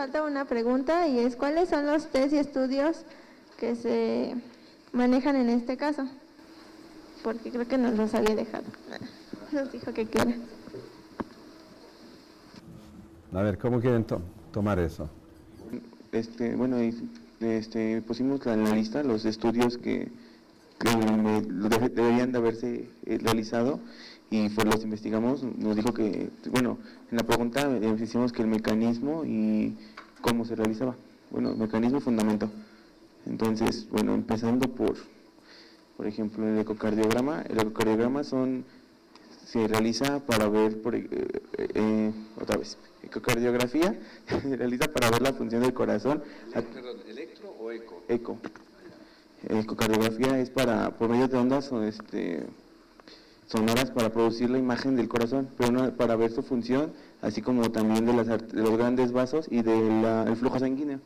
falta una pregunta y es ¿cuáles son los test y estudios que se manejan en este caso? Porque creo que nos los había dejado. Nos dijo que quiera. A ver, ¿cómo quieren tomar eso? Bueno, pusimos en la lista los estudios que deberían de haberse realizado y pues los investigamos. Nos dijo que, bueno, en la pregunta decimos que el mecanismo y cómo se realizaba. Bueno, mecanismo y fundamento. Entonces, bueno, empezando por ejemplo, el ecocardiograma. El ecocardiograma se realiza para ver, otra vez, ecocardiografía se realiza para ver la función del corazón. Perdón, ¿electro o eco? Eco. Ecocardiografía es por medio de ondas sonoras para producir la imagen del corazón, pero no para ver su función, así como también de los grandes vasos y del flujo sanguíneo.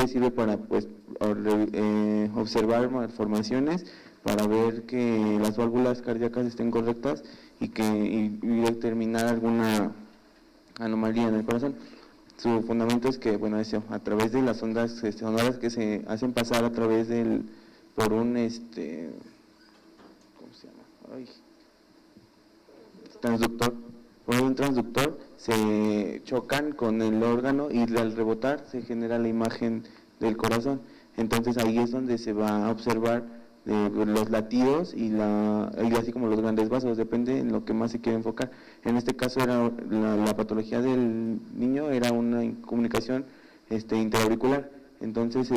Sirve para observar malformaciones, para ver que las válvulas cardíacas estén correctas y determinar alguna anomalía en el corazón. Su fundamento es que, bueno, a través de las ondas sonoras que se hacen pasar a través por un ¿cómo se llama? Transductor. Por un transductor se chocan con el órgano y al rebotar se genera la imagen del corazón. Entonces ahí es donde se va a observar los latidos y así como los grandes vasos, depende en lo que más se quiere enfocar. En este caso era la patología del niño era una comunicación intraauricular. Entonces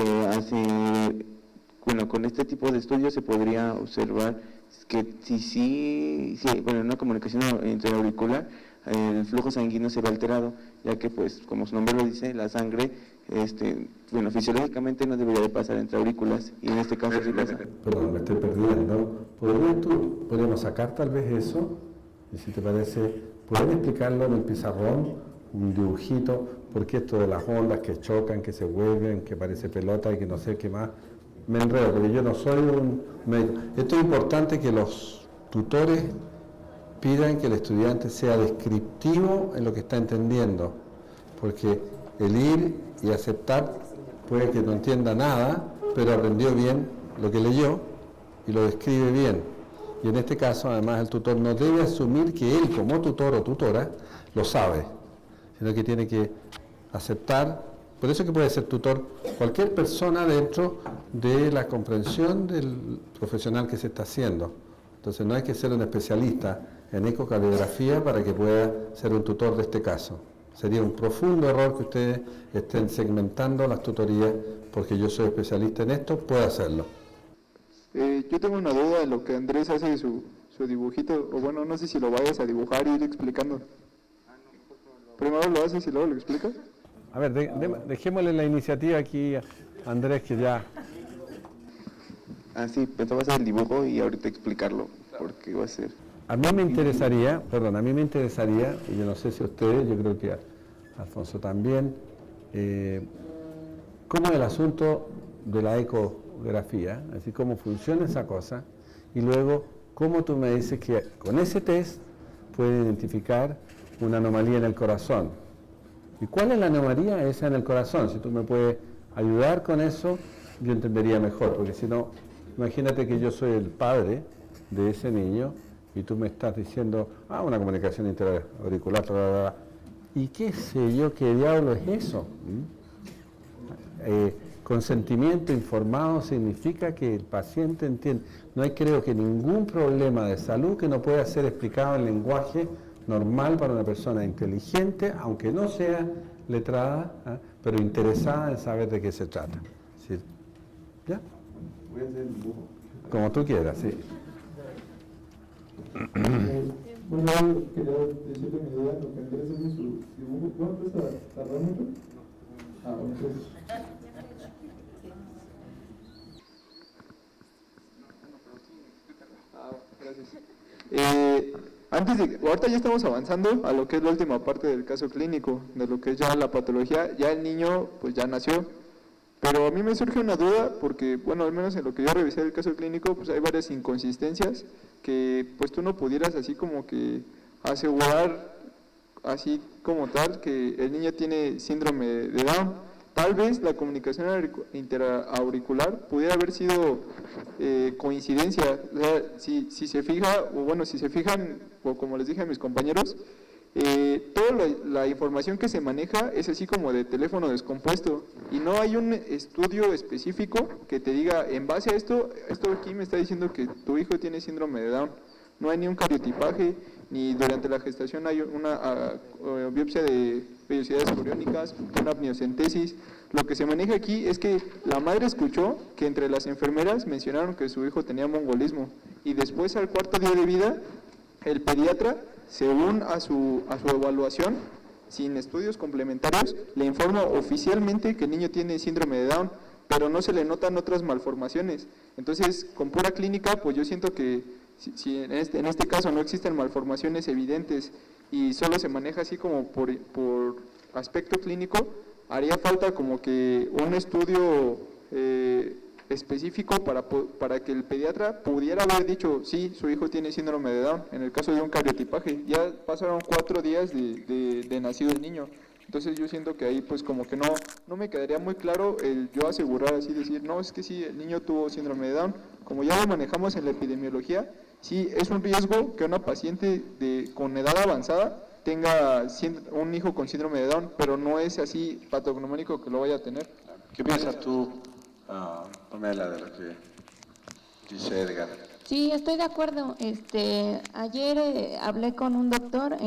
con este tipo de estudios se podría observar que en una comunicación intraauricular el flujo sanguíneo se ve alterado, ya que pues como su nombre lo dice, la sangre fisiológicamente no debería de pasar entre aurículas y en este caso sí pasa. Perdón, me estoy perdiendo. ¿Podríamos sacar tal vez eso? Y si te parece, ¿pueden explicarlo en el pizarrón? Un dibujito, porque esto de las ondas que chocan, que se vuelven, que parece pelota y que no sé qué más. Me enredo, porque yo no soy un médico. Esto es importante que los tutores pidan que el estudiante sea descriptivo en lo que está entendiendo, porque el ir y aceptar puede que no entienda nada, pero aprendió bien lo que leyó y lo describe bien. Y en este caso, además, el tutor no debe asumir que él, como tutor o tutora, lo sabe, sino que tiene que aceptar. Por eso que puede ser tutor cualquier persona dentro de la comprensión del profesional que se está haciendo. Entonces no hay que ser un especialista en ecocardiografía para que pueda ser un tutor de este caso. Sería un profundo error que ustedes estén segmentando las tutorías porque yo soy especialista en esto, puedo hacerlo. Yo tengo una duda en lo que Andrés hace su dibujito, o bueno, no sé si lo vayas a dibujar y ir explicando. Primero lo haces y luego lo explicas. A ver, dejémosle la iniciativa aquí a Andrés, que ya... Sí, pensaba hacer el dibujo y ahorita explicarlo, porque va a ser... A mí me interesaría, y yo no sé si ustedes, yo creo que a Alfonso también, cómo es el asunto de la ecografía, así cómo funciona esa cosa, y luego cómo tú me dices que con ese test pueden identificar una anomalía en el corazón. ¿Y cuál es la anomalía esa en el corazón? Si tú me puedes ayudar con eso, yo entendería mejor, porque si no, imagínate que yo soy el padre de ese niño, y tú me estás diciendo, una comunicación interauricular, y qué sé yo, qué diablo es eso. Consentimiento informado significa que el paciente entiende. No hay, creo que, ningún problema de salud que no pueda ser explicado en lenguaje normal para una persona inteligente, aunque no sea letrada, pero interesada en saber de qué se trata. ¿Sí? ¿Ya? Voy a hacer el dibujo. Como tú quieras, sí. Bueno, quería decirle mi duda, lo que Andrés hace su dibujo. ¿Cuánto está tardando mucho? Entonces... gracias. Ahorita ya estamos avanzando a lo que es la última parte del caso clínico, de lo que es ya la patología. Ya el niño pues ya nació, pero a mí me surge una duda porque, bueno, al menos en lo que yo revisé del caso clínico, pues hay varias inconsistencias que pues tú no pudieras así como que asegurar así como tal que el niño tiene síndrome de Down. Tal vez la comunicación interauricular pudiera haber sido coincidencia. O sea, si se fija, o bueno, si se fijan, o como les dije a mis compañeros, toda la información que se maneja es así como de teléfono descompuesto, y no hay un estudio específico que te diga, en base a esto aquí me está diciendo que tu hijo tiene síndrome de Down. No hay ni un cariotipaje, ni durante la gestación hay una biopsia de vellosidades coriónicas, una amniocentesis. Lo que se maneja aquí es que la madre escuchó que entre las enfermeras mencionaron que su hijo tenía mongolismo, y después al 4.º día de vida, el pediatra, según a su evaluación, sin estudios complementarios, le informa oficialmente que el niño tiene síndrome de Down, pero no se le notan otras malformaciones. Entonces, con pura clínica, pues yo siento que si en este caso no existen malformaciones evidentes y solo se maneja así como por aspecto clínico, haría falta como que un estudio específico para que el pediatra pudiera haber dicho, sí, su hijo tiene síndrome de Down, en el caso de un cariotipaje. Ya pasaron 4 días de nacido el niño. Entonces yo siento que ahí pues como que no me quedaría muy claro el yo asegurar así, decir, no, es que sí, el niño tuvo síndrome de Down. Como ya lo manejamos en la epidemiología, sí es un riesgo que una paciente con edad avanzada tenga un hijo con síndrome de Down, pero no es así patognomónico que lo vaya a tener. ¿Qué piensas tú, Pamela, de lo que dice Edgar? Sí, estoy de acuerdo. Ayer hablé con un doctor,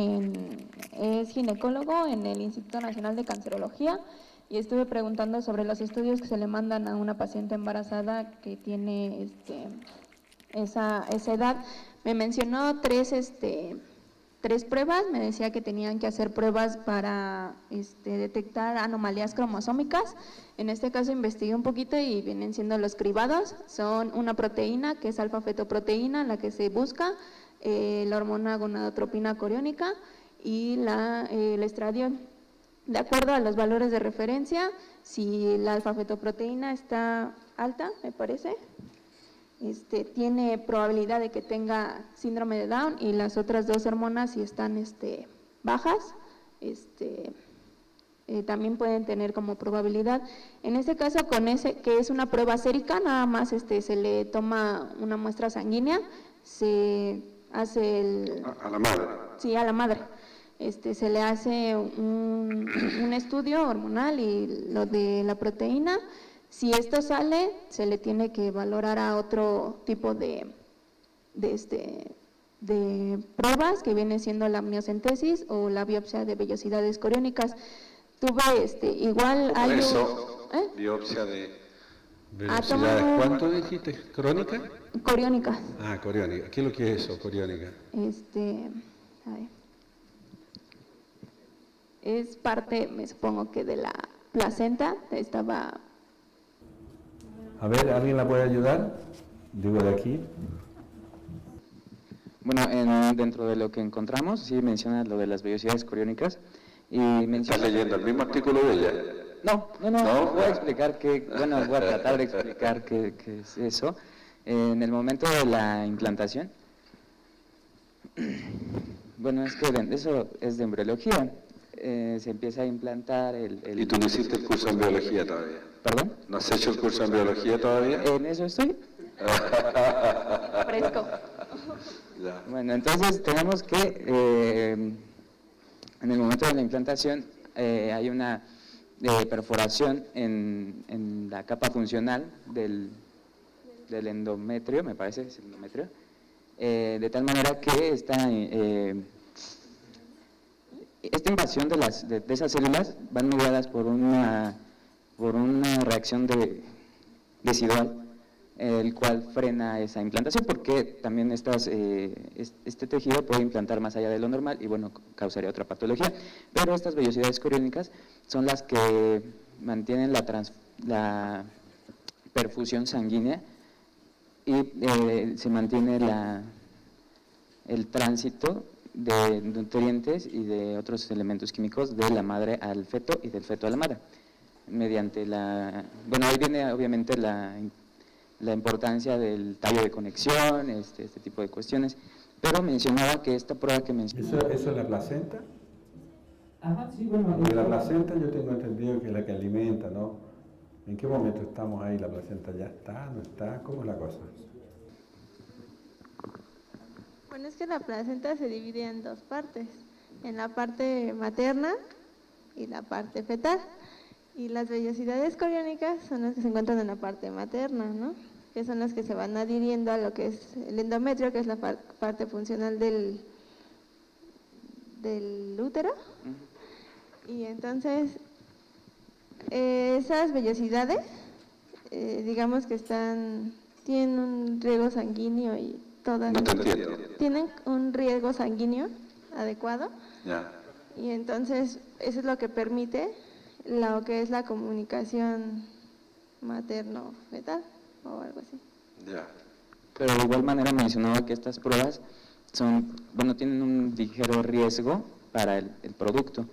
es ginecólogo en el Instituto Nacional de Cancerología, y estuve preguntando sobre los estudios que se le mandan a una paciente embarazada que tiene esa edad. Me mencionó tres pruebas. Me decía que tenían que hacer pruebas para detectar anomalías cromosómicas. En este caso investigué un poquito y vienen siendo los cribados. Son una proteína que es alfa-fetoproteína, la que se busca, la hormona gonadotropina coriónica y el estradiol. De acuerdo a los valores de referencia, si la alfa-fetoproteína está alta, me parece, tiene probabilidad de que tenga síndrome de Down, y las otras 2 hormonas, si están bajas, también pueden tener como probabilidad. En este caso, con que es una prueba sérica, nada más se le toma una muestra sanguínea, se hace a la madre. Sí, a la madre. Se le hace un estudio hormonal y lo de la proteína. Si esto sale, se le tiene que valorar a otro tipo de pruebas, que viene siendo la amniocentesis o la biopsia de vellosidades coriónicas. Tuve igual hay biopsia de vellosidades. ¿Cuánto dijiste? ¿Crónica? Coriónicas. Ah, coriónica. ¿Qué es lo que es eso, coriónica? A ver. Es parte, me supongo que de la placenta. A ver, ¿alguien la puede ayudar? Digo, de aquí. Bueno, dentro de lo que encontramos, sí menciona lo de las vellosidades coriónicas. Y ¿Estás leyendo el mismo artículo de ella? No, voy a explicar voy a tratar de explicar qué es eso. En el momento de la implantación, bueno, es que eso es de embriología. Se empieza a implantar ¿Y tú no hiciste el curso en biología todavía? ¿Perdón? ¿No has hecho el curso en biología todavía? En eso estoy. Fresco. Ya. Bueno, entonces tenemos que, en el momento de la implantación, hay una perforación en la capa funcional del endometrio, me parece, es el endometrio, de tal manera que esta invasión de esas células van mediadas por una reacción decidual, el cual frena esa implantación, porque también este tejido puede implantar más allá de lo normal y bueno, causaría otra patología. Pero estas vellosidades coriónicas son las que mantienen la perfusión sanguínea y se mantiene el tránsito de nutrientes y de otros elementos químicos de la madre al feto y del feto a la madre. Mediante ahí viene obviamente la importancia del tallo de conexión, este tipo de cuestiones, pero mencionaba que esta prueba que mencionaba... ¿Eso es la placenta? Ajá, sí, bueno. Porque la placenta yo tengo entendido que es la que alimenta, ¿no? ¿En qué momento estamos ahí? ¿La placenta ya está, no está? ¿Cómo es la cosa? Bueno, es que la placenta se divide en dos partes, en la parte materna y la parte fetal. Y las vellosidades coriónicas son las que se encuentran en la parte materna, ¿no? Que son las que se van adhiriendo a lo que es el endometrio, que es la parte funcional del útero. Y entonces, esas vellosidades, digamos que tienen un riego sanguíneo y todas. No te entiendo. Tienen un riego sanguíneo adecuado. Ya. Y entonces, eso es lo que permite lo que es la comunicación materno-fetal o algo así. Ya. Pero de igual manera mencionaba que estas pruebas tienen un ligero riesgo para el producto.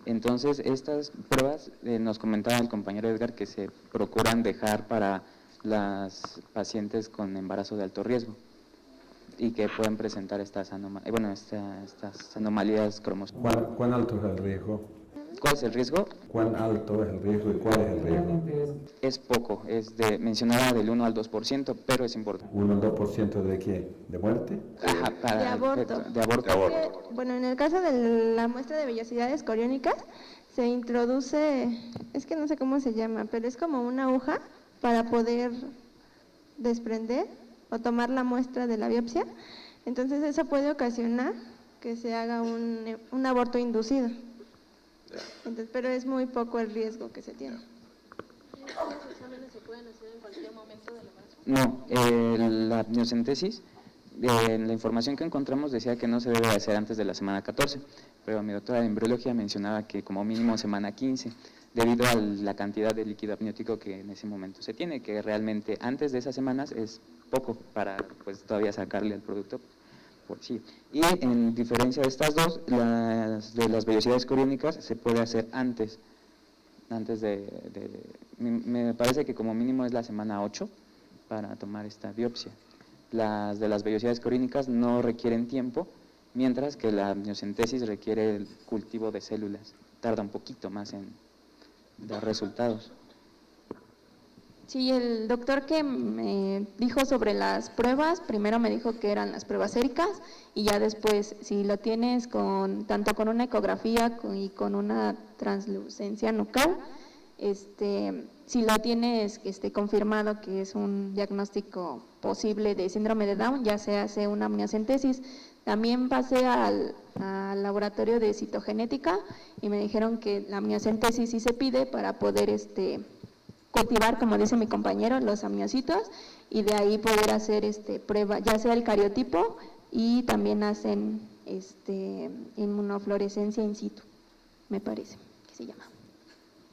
Entonces, estas pruebas, nos comentaba el compañero Edgar, que se procuran dejar para las pacientes con embarazo de alto riesgo y que pueden presentar estas anomalías cromosómicas. ¿Cuán alto es el riesgo? ¿Cuál es el riesgo? ¿Cuán alto es el riesgo y cuál es el riesgo? Es poco, mencionaba del 1 al 2%, pero es importante. ¿1 al 2% de qué? ¿De muerte? Ajá, De aborto. De aborto. De aborto. Bueno, en el caso de la muestra de vellosidades coriónicas, se introduce, es que no sé cómo se llama, pero es como una aguja para poder desprender o tomar la muestra de la biopsia. Entonces eso puede ocasionar que se haga un aborto inducido. Entonces, pero es muy poco el riesgo que se tiene. ¿Los exámenes se pueden hacer en cualquier momento del embarazo? No, la amniocentesis, la información que encontramos decía que no se debe hacer antes de la semana 14, pero mi doctora de embriología mencionaba que como mínimo semana 15, debido a la cantidad de líquido amniótico que en ese momento se tiene, que realmente antes de esas semanas es poco para pues todavía sacarle al producto. Sí. Y en diferencia de estas dos, de las vellosidades coriónicas se puede hacer antes me parece que como mínimo es la semana 8 para tomar esta biopsia. Las de las vellosidades coriónicas no requieren tiempo, mientras que la amniocentesis requiere el cultivo de células, tarda un poquito más en dar resultados. Sí, el doctor que me dijo sobre las pruebas, primero me dijo que eran las pruebas séricas y ya después, si lo tienes tanto con una ecografía y con una translucencia nucal, si lo tienes confirmado que es un diagnóstico posible de síndrome de Down, ya se hace una amniocentesis. También pasé al laboratorio de citogenética y me dijeron que la amniocentesis sí se pide para poder cultivar, como dice mi compañero, los amniocitos y de ahí poder hacer prueba, ya sea el cariotipo y también hacen inmunofluorescencia in situ, me parece que se llama.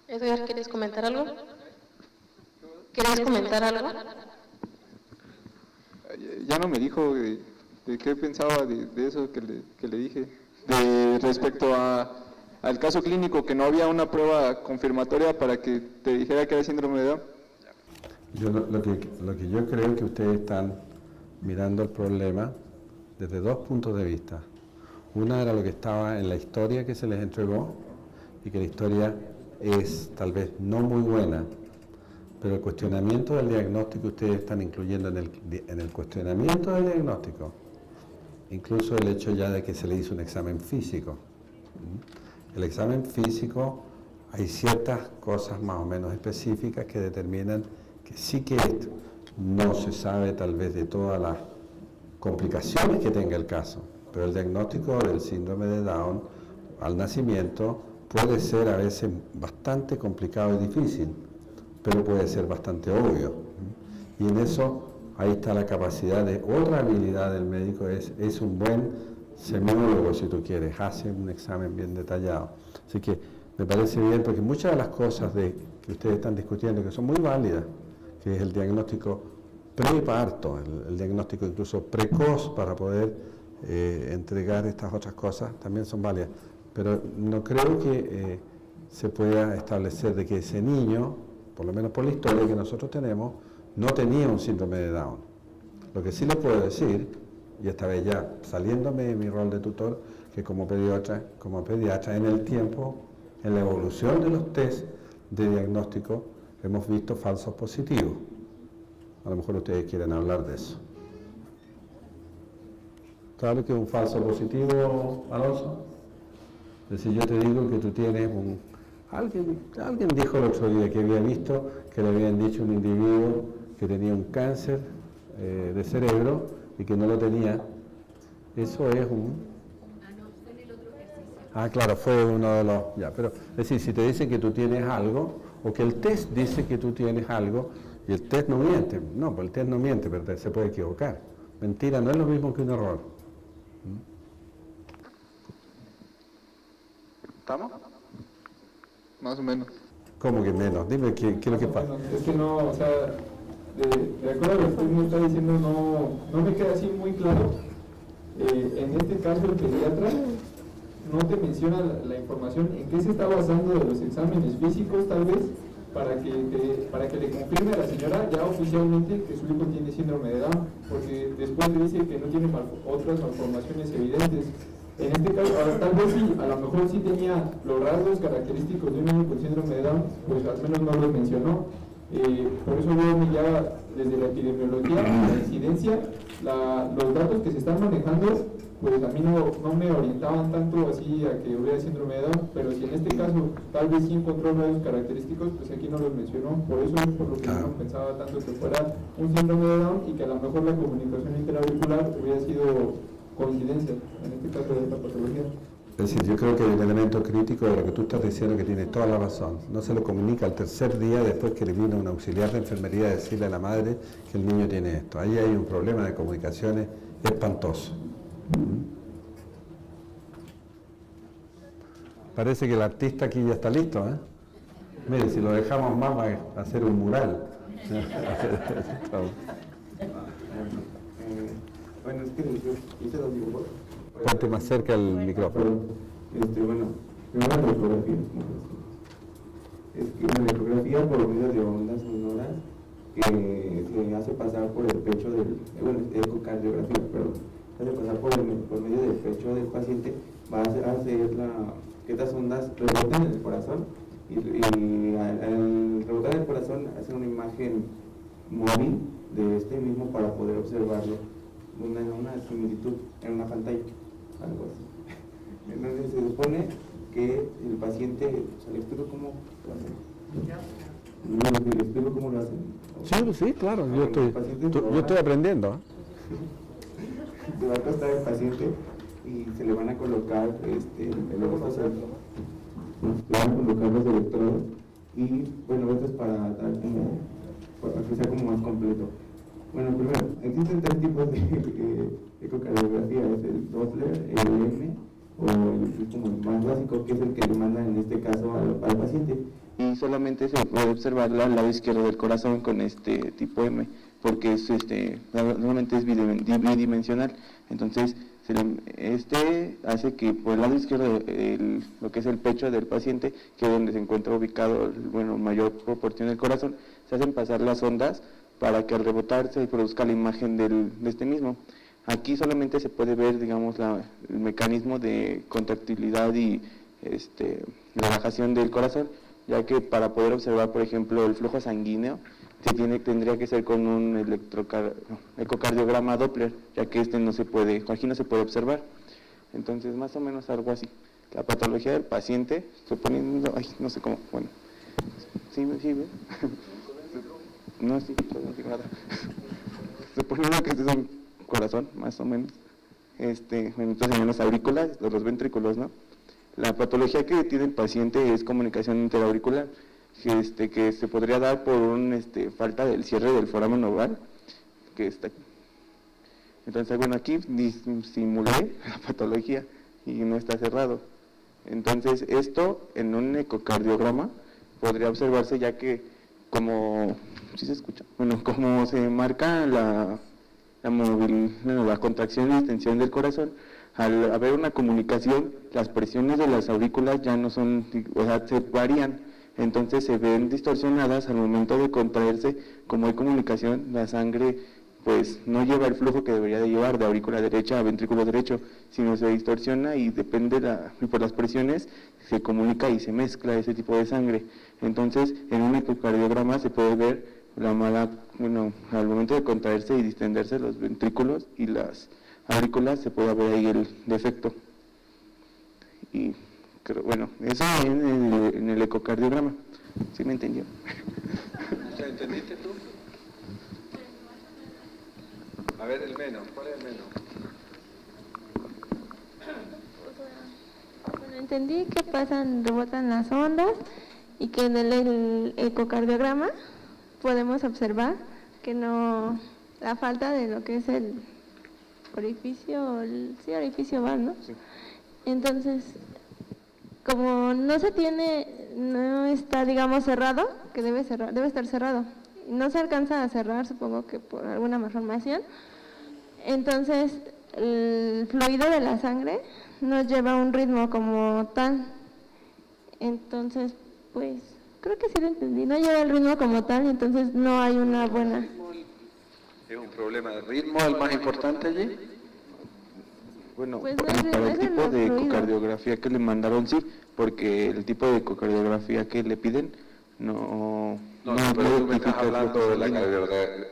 Edgar, ¿quieres comentar algo? ¿Quieres comentar algo? Ya no me dijo de qué pensaba de eso que le dije, respecto al caso clínico, que no había una prueba confirmatoria para que te dijera que era síndrome de Down. Lo que yo creo que ustedes están mirando el problema desde dos puntos de vista. Una era lo que estaba en la historia que se les entregó y que la historia es tal vez no muy buena, pero el cuestionamiento del diagnóstico ustedes están incluyendo en el cuestionamiento del diagnóstico, incluso el hecho ya de que se le hizo un examen físico. El examen físico, hay ciertas cosas más o menos específicas que determinan que sí que esto no se sabe tal vez de todas las complicaciones que tenga el caso, pero el diagnóstico del síndrome de Down al nacimiento puede ser a veces bastante complicado y difícil, pero puede ser bastante obvio. Y en eso ahí está la capacidad de otra habilidad del médico, es un buen semiólogo, si tú quieres, hace un examen bien detallado. Así que me parece bien, porque muchas de las cosas que ustedes están discutiendo, que son muy válidas, que es el diagnóstico preparto, el diagnóstico incluso precoz para poder entregar estas otras cosas, también son válidas. Pero no creo que se pueda establecer de que ese niño, por lo menos por la historia que nosotros tenemos, no tenía un síndrome de Down. Lo que sí les puedo decir y esta vez ya saliéndome de mi rol de tutor, que como pediatra en el tiempo, en la evolución de los test de diagnóstico, hemos visto falsos positivos. A lo mejor ustedes quieren hablar de eso. ¿Sabes qué es un falso positivo, Alonso? Es decir, yo te digo que tú tienes Alguien dijo el otro día que había visto que le habían dicho a un individuo que tenía un cáncer de cerebro y que no lo tenía. Eso es claro, fue uno de los... Ya, pero es decir, si te dicen que tú tienes algo, o que el test dice que tú tienes algo, y el test no miente. No, pues el test no miente, pero se puede equivocar. Mentira no es lo mismo que un error. ¿Estamos? Más o menos. ¿Cómo que menos? Dime qué es lo que pasa. Es que no, o sea, de acuerdo a lo que usted me está diciendo, no me queda así muy claro. En este caso, el pediatra no te menciona la información en qué se está basando de los exámenes físicos, tal vez, para que le confirme a la señora ya oficialmente que su hijo tiene síndrome de Down, porque después le dice que no tiene otras malformaciones evidentes. En este caso, tal vez sí, a lo mejor sí tenía los rasgos característicos de un niño con síndrome de Down, pues al menos no los mencionó. Por eso yo me llama desde la epidemiología, la incidencia, los datos que se están manejando, pues a mí no me orientaban tanto así a que hubiera síndrome de Down, pero si en este caso tal vez sí encontró rasgos característicos, pues aquí no los mencionó. Por eso es por lo que yo no pensaba tanto que fuera un síndrome de Down y que a lo mejor la comunicación interauricular hubiera sido coincidencia, en este caso de esta patología. Es decir, yo creo que hay un elemento crítico de lo que tú estás diciendo que tienes toda la razón. No se lo comunica al tercer día después que le vino un auxiliar de enfermería a decirle a la madre que el niño tiene esto. Ahí hay un problema de comunicaciones espantoso. Parece que el artista aquí ya está listo, ¿eh? Mire, si lo dejamos más va a hacer un mural. Bueno, es que hice dos dibujos. Ponte más cerca el micrófono. Bueno, primero la ecografía. Es que la ecografía por medio de ondas sonoras que se hace pasar por el pecho ecocardiografía, perdón, se hace pasar por medio del pecho del paciente, va a hacer que estas ondas reboten en el corazón y al rebotar en el corazón hace una imagen móvil de este mismo para poder observarlo. Una similitud en una pantalla, algo así. Entonces se supone que el paciente, ¿le explico cómo lo hacen? ¿Le explico cómo lo hacen? Sí, claro, yo estoy aprendiendo. Se va a acostar el paciente y se le van a colocar los electrodos y bueno, esto es para que sea como más completo. Bueno, primero, existen tres tipos de ecocardiografía, es el Doppler, el M o el más básico, que es el que le mandan en este caso al paciente. Y solamente se puede observar al lado izquierdo del corazón con este tipo M, porque es normalmente es bidimensional. Entonces, hace que por el lado izquierdo, lo que es el pecho del paciente, que es donde se encuentra ubicado mayor proporción del corazón, se hacen pasar las ondas para que al rebotar se produzca la imagen de este mismo. Aquí solamente se puede ver, digamos, el mecanismo de contractilidad y relajación del corazón, ya que para poder observar, por ejemplo, el flujo sanguíneo, tendría que ser con un ecocardiograma Doppler, ya que aquí no se puede observar. Entonces, más o menos algo así. La patología del paciente, suponiendo, no sé cómo, bueno, sí, ¿ven? No, sí, nada. Suponiendo que este es un corazón, más o menos. Entonces en los aurículas, los ventrículos, ¿no? La patología que tiene el paciente es comunicación interauricular, que se podría dar por falta del cierre del foramen oval, que está aquí. Entonces, bueno, aquí simulé la patología y no está cerrado. Entonces, esto en un ecocardiograma podría observarse, ya que como ¿sí se escucha? Bueno, como se marca la contracción y extensión del corazón, al haber una comunicación, las presiones de las aurículas ya no son, se varían, entonces se ven distorsionadas al momento de contraerse. Como hay comunicación, la sangre pues no lleva el flujo que debería de llevar de aurícula derecha a ventrículo derecho, sino se distorsiona y depende por las presiones se comunica y se mezcla ese tipo de sangre. Entonces, en un ecocardiograma se puede ver al momento de contraerse y distenderse los ventrículos y las aurículas, se puede ver ahí el defecto. Y eso en el ecocardiograma. ¿Sí me entendió? ¿Entendiste tú? A ver, el menos, ¿cuál es el menos? Bueno, entendí que rebotan las ondas y que en el ecocardiograma podemos observar que la falta de lo que es el orificio VAR, ¿no? Sí. Entonces, como no está, digamos, cerrado, que debe estar cerrado, no se alcanza a cerrar, supongo que por alguna malformación, entonces el fluido de la sangre no lleva un ritmo como tal. Entonces, pues, creo que sí lo entendí, no lleva el ritmo como tal, entonces no hay una buena... ¿Es un problema de ritmo el más importante allí? Bueno, pues para el tipo de ecocardiografía que le mandaron, sí, porque el tipo de ecocardiografía que le piden no pero tú me estás hablando de la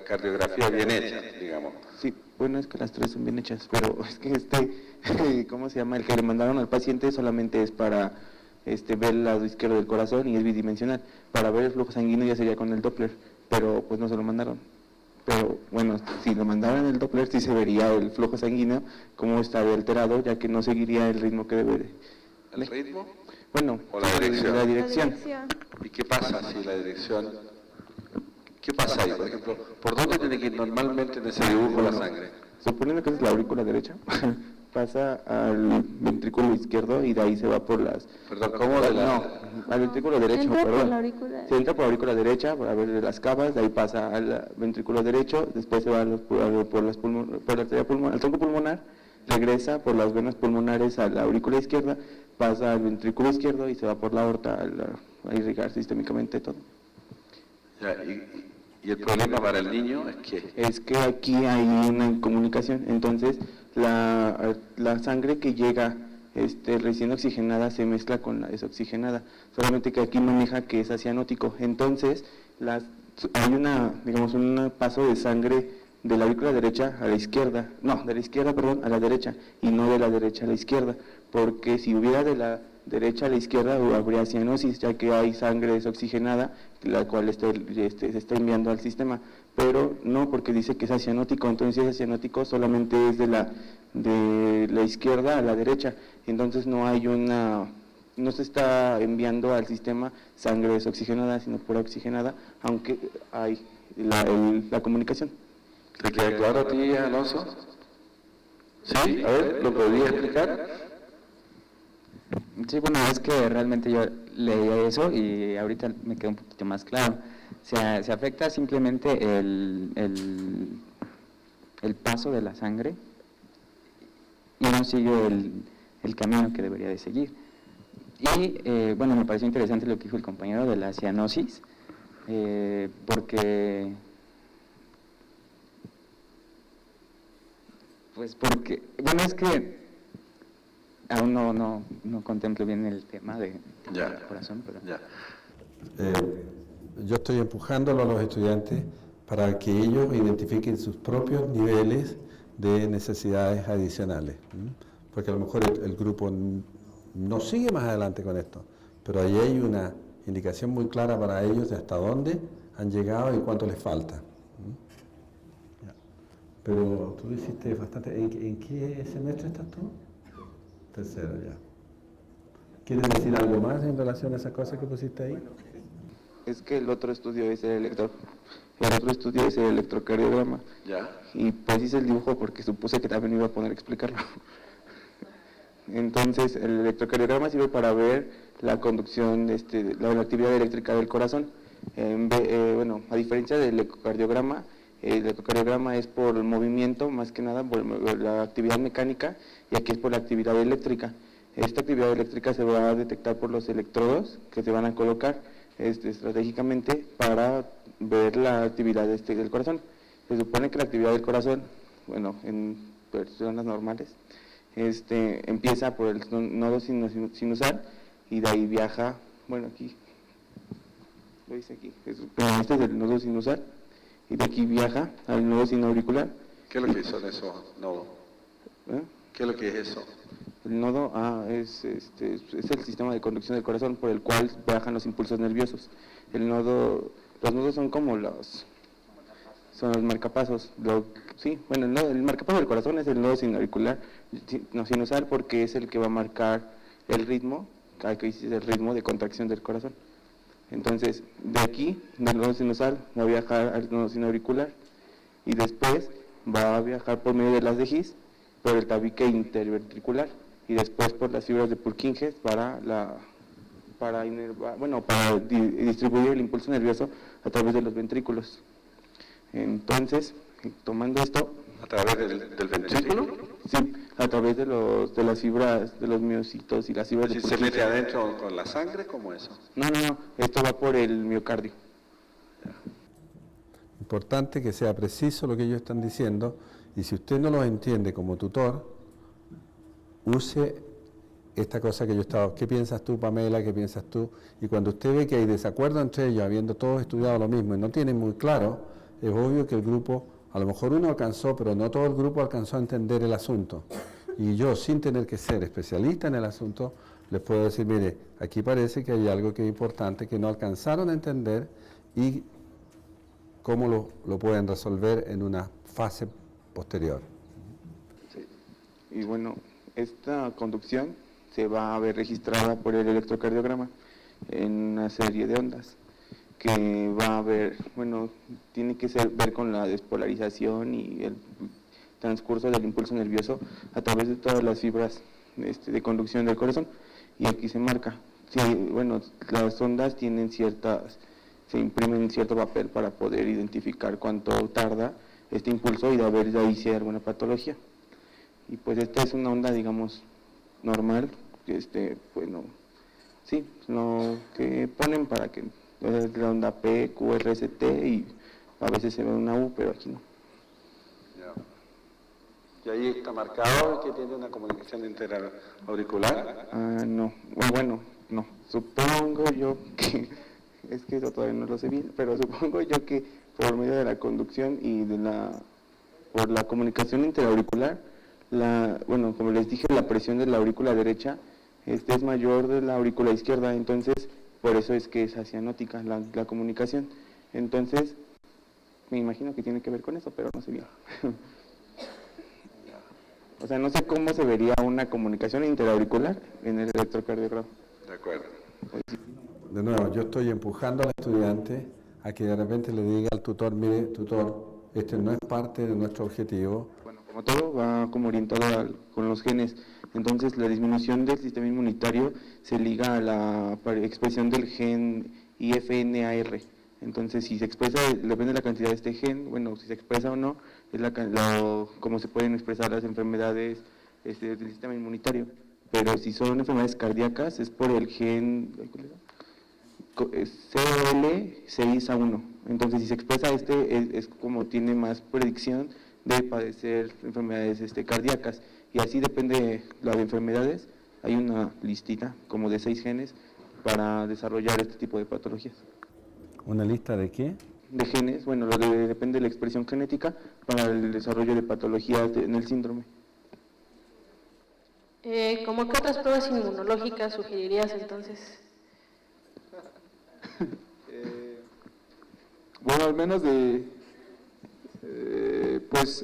cardiografía bien hecha, digamos. Sí, bueno, es que las tres son bien hechas, pero es que ¿cómo se llama? El que le mandaron al paciente solamente es para ver el lado izquierdo del corazón y es bidimensional. Para ver el flujo sanguíneo ya sería con el Doppler, pero pues no se lo mandaron. Pero bueno, si lo mandaran el Doppler sí se vería el flujo sanguíneo cómo está alterado, ya que no seguiría el ritmo que debe. ¿El ritmo? Bueno, o la dirección. La dirección. ¿Y qué pasa si la dirección? ¿Qué pasa ahí? Por ejemplo, ¿por dónde tiene que ir normalmente en ese dibujo la sangre? Suponiendo que es la aurícula derecha, pasa al ventrículo izquierdo y de ahí se va por las... Perdón, ¿cómo de la...? No, al ventrículo derecho, entra perdón. por la aurícula. Se entra por la aurícula derecha para ver las cavas, de ahí pasa al ventrículo derecho, después se va por la arteria pulmonar, al tronco pulmonar, regresa por las venas pulmonares a la aurícula izquierda, pasa al ventrículo izquierdo y se va por la aorta a irrigar sistémicamente todo. Ya, y el problema para el niño es que aquí hay una incomunicación, entonces la sangre que llega recién oxigenada se mezcla con la desoxigenada, solamente que aquí maneja que es cianótico, entonces hay un paso de sangre de la aurícula derecha a la izquierda, de la izquierda, perdón, a la derecha, y no de la derecha a la izquierda, porque si hubiera de la derecha a la izquierda habría cianosis, ya que hay sangre desoxigenada, la cual se está enviando al sistema, pero no, porque dice que es cianótico, entonces si es cianótico solamente es de la izquierda a la derecha, entonces no se está enviando al sistema sangre desoxigenada, sino pura oxigenada, aunque hay la comunicación. ¿Te queda claro a ti, Alonso? ¿Sí? A ver, ¿lo podría explicar? Sí, bueno, es que realmente yo leía eso y ahorita me queda un poquito más claro. O sea, se afecta simplemente el paso de la sangre y no sigue el camino que debería de seguir. Y bueno, me pareció interesante lo que dijo el compañero de la cianosis, porque bueno, es que aún no contemplo bien el tema del corazón, pero... Ya. Yo estoy empujándolo a los estudiantes para que ellos identifiquen sus propios niveles de necesidades adicionales, porque a lo mejor el grupo no sigue más adelante con esto, pero ahí hay una indicación muy clara para ellos de hasta dónde han llegado y cuánto les falta. Pero tú hiciste bastante... ¿En qué semestre estás tú? Tercero, ya. ¿Quieres decir algo más en relación a esa cosa que pusiste ahí? Es que el otro estudio es el electrocardiograma. Ya. Y pues hice el dibujo porque supuse que también iba a poner a explicarlo. Entonces, el electrocardiograma sirve para ver la conducción, la actividad eléctrica del corazón. Bueno, a diferencia del ecocardiograma, el ecocardiograma es por el movimiento, más que nada por la actividad mecánica, y aquí es por la actividad eléctrica. Esta actividad eléctrica se va a detectar por los electrodos que se van a colocar estratégicamente para ver la actividad del corazón. Se supone que la actividad del corazón, bueno, en personas normales, empieza por el nodo sinusal y de ahí viaja, bueno, aquí, lo dice aquí, este es el nodo sinusal y de aquí viaja al nodo sinoauricular. ¿Qué es lo que son esos nodos? ¿Qué es lo que es eso? El nodo es el sistema de conducción del corazón por el cual viajan los impulsos nerviosos. Los nodos son como los marcapasos. El marcapaso del corazón es el nodo sinoauricular, no sinusal, porque es el que va a marcar el ritmo, cada crisis es el ritmo de contracción del corazón. Entonces, de aquí, del nodo sinusal, va a viajar al nodo sinoauricular y después va a viajar por medio de las de His por el tabique interventricular y después por las fibras de Purkinje para distribuir el impulso nervioso a través de los ventrículos. Entonces, tomando esto... ¿A través del ventrículo? Sí, a través de las fibras, de los miocitos y las fibras de Purkinje. ¿Se mete adentro con la sangre? ¿Cómo eso? No, esto va por el miocardio. Importante que sea preciso lo que ellos están diciendo, y si usted no lo entiende como tutor, use esta cosa que yo estaba, ¿qué piensas tú, Pamela? ¿Qué piensas tú? Y cuando usted ve que hay desacuerdo entre ellos, habiendo todos estudiado lo mismo y no tienen muy claro, es obvio que el grupo, a lo mejor uno alcanzó, pero no todo el grupo alcanzó a entender el asunto. Y yo, sin tener que ser especialista en el asunto, les puedo decir, mire, aquí parece que hay algo que es importante, que no alcanzaron a entender y cómo lo pueden resolver en una fase posterior. Sí. Y bueno, esta conducción se va a ver registrada por el electrocardiograma en una serie de ondas que va a ver, tiene que ver con la despolarización y el transcurso del impulso nervioso a través de todas las fibras de conducción del corazón, y aquí se marca. Sí, las ondas tienen se imprimen cierto papel para poder identificar cuánto tarda este impulso y de ver de ahí si hay alguna patología. Y pues esta es una onda, digamos, normal, lo que ponen para que es la onda P, Q, R, S, T, y a veces se ve una U, pero aquí no. ¿Y ahí está marcado que tiene una comunicación interauricular? No, no, supongo yo que, es que eso todavía no lo sé bien, pero supongo yo que por medio de la conducción y por la comunicación interauricular, como les dije, la presión de la aurícula derecha es mayor de la aurícula izquierda, entonces por eso es que es asianótica la comunicación. Entonces, me imagino que tiene que ver con eso, pero no sé bien. O sea, no sé cómo se vería una comunicación interauricular en el electrocardiograma. De acuerdo. De nuevo, yo estoy empujando al estudiante a que de repente le diga al tutor, mire, tutor, este no es parte de nuestro objetivo. Bueno, como todo va como orientado con los genes, entonces la disminución del sistema inmunitario se liga a la expresión del gen IFNAR. Entonces, si se expresa, depende de la cantidad de este gen, si se expresa o no, es cómo se pueden expresar las enfermedades del sistema inmunitario. Pero si son enfermedades cardíacas, es por el gen COL6A1. Entonces, si se expresa es como tiene más predicción de padecer enfermedades cardíacas. Y así depende la de enfermedades. Hay una listita como de 6 genes para desarrollar este tipo de patologías. ¿Una lista de qué? De genes, depende de la expresión genética para el desarrollo de patologías en el síndrome. ¿Cómo qué otras pruebas inmunológicas sugerirías entonces? Al menos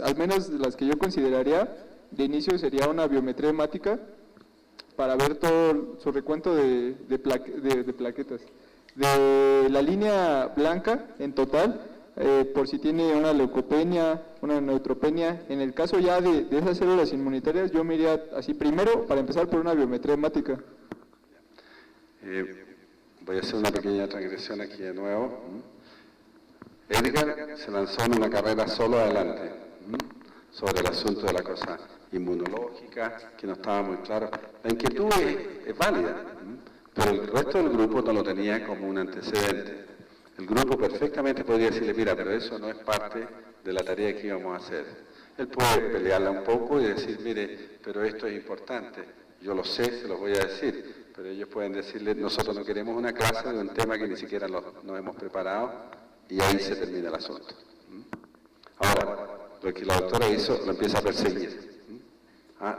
al menos las que yo consideraría, de inicio sería una biometría hemática para ver todo su recuento de plaquetas. De la línea blanca en total, por si tiene una leucopenia, una neutropenia. En el caso ya de esas células inmunitarias, yo me iría así primero, para empezar, por una biometría hemática. Voy a hacer una pequeña transgresión aquí de nuevo. Edgar se lanzó en una carrera solo adelante sobre el asunto de la cosa inmunológica, que no estaba muy claro. La inquietud es válida, pero el resto del grupo no lo tenía como un antecedente. El grupo perfectamente podría decirle, mira, pero eso no es parte de la tarea que íbamos a hacer. Él puede pelearla un poco y decir, mire, pero esto es importante, yo lo sé, se los voy a decir, pero ellos pueden decirle, nosotros no queremos una clase de un tema que ni siquiera nos hemos preparado, y ahí se termina el asunto. Ahora, lo que la doctora hizo, lo empieza a perseguir.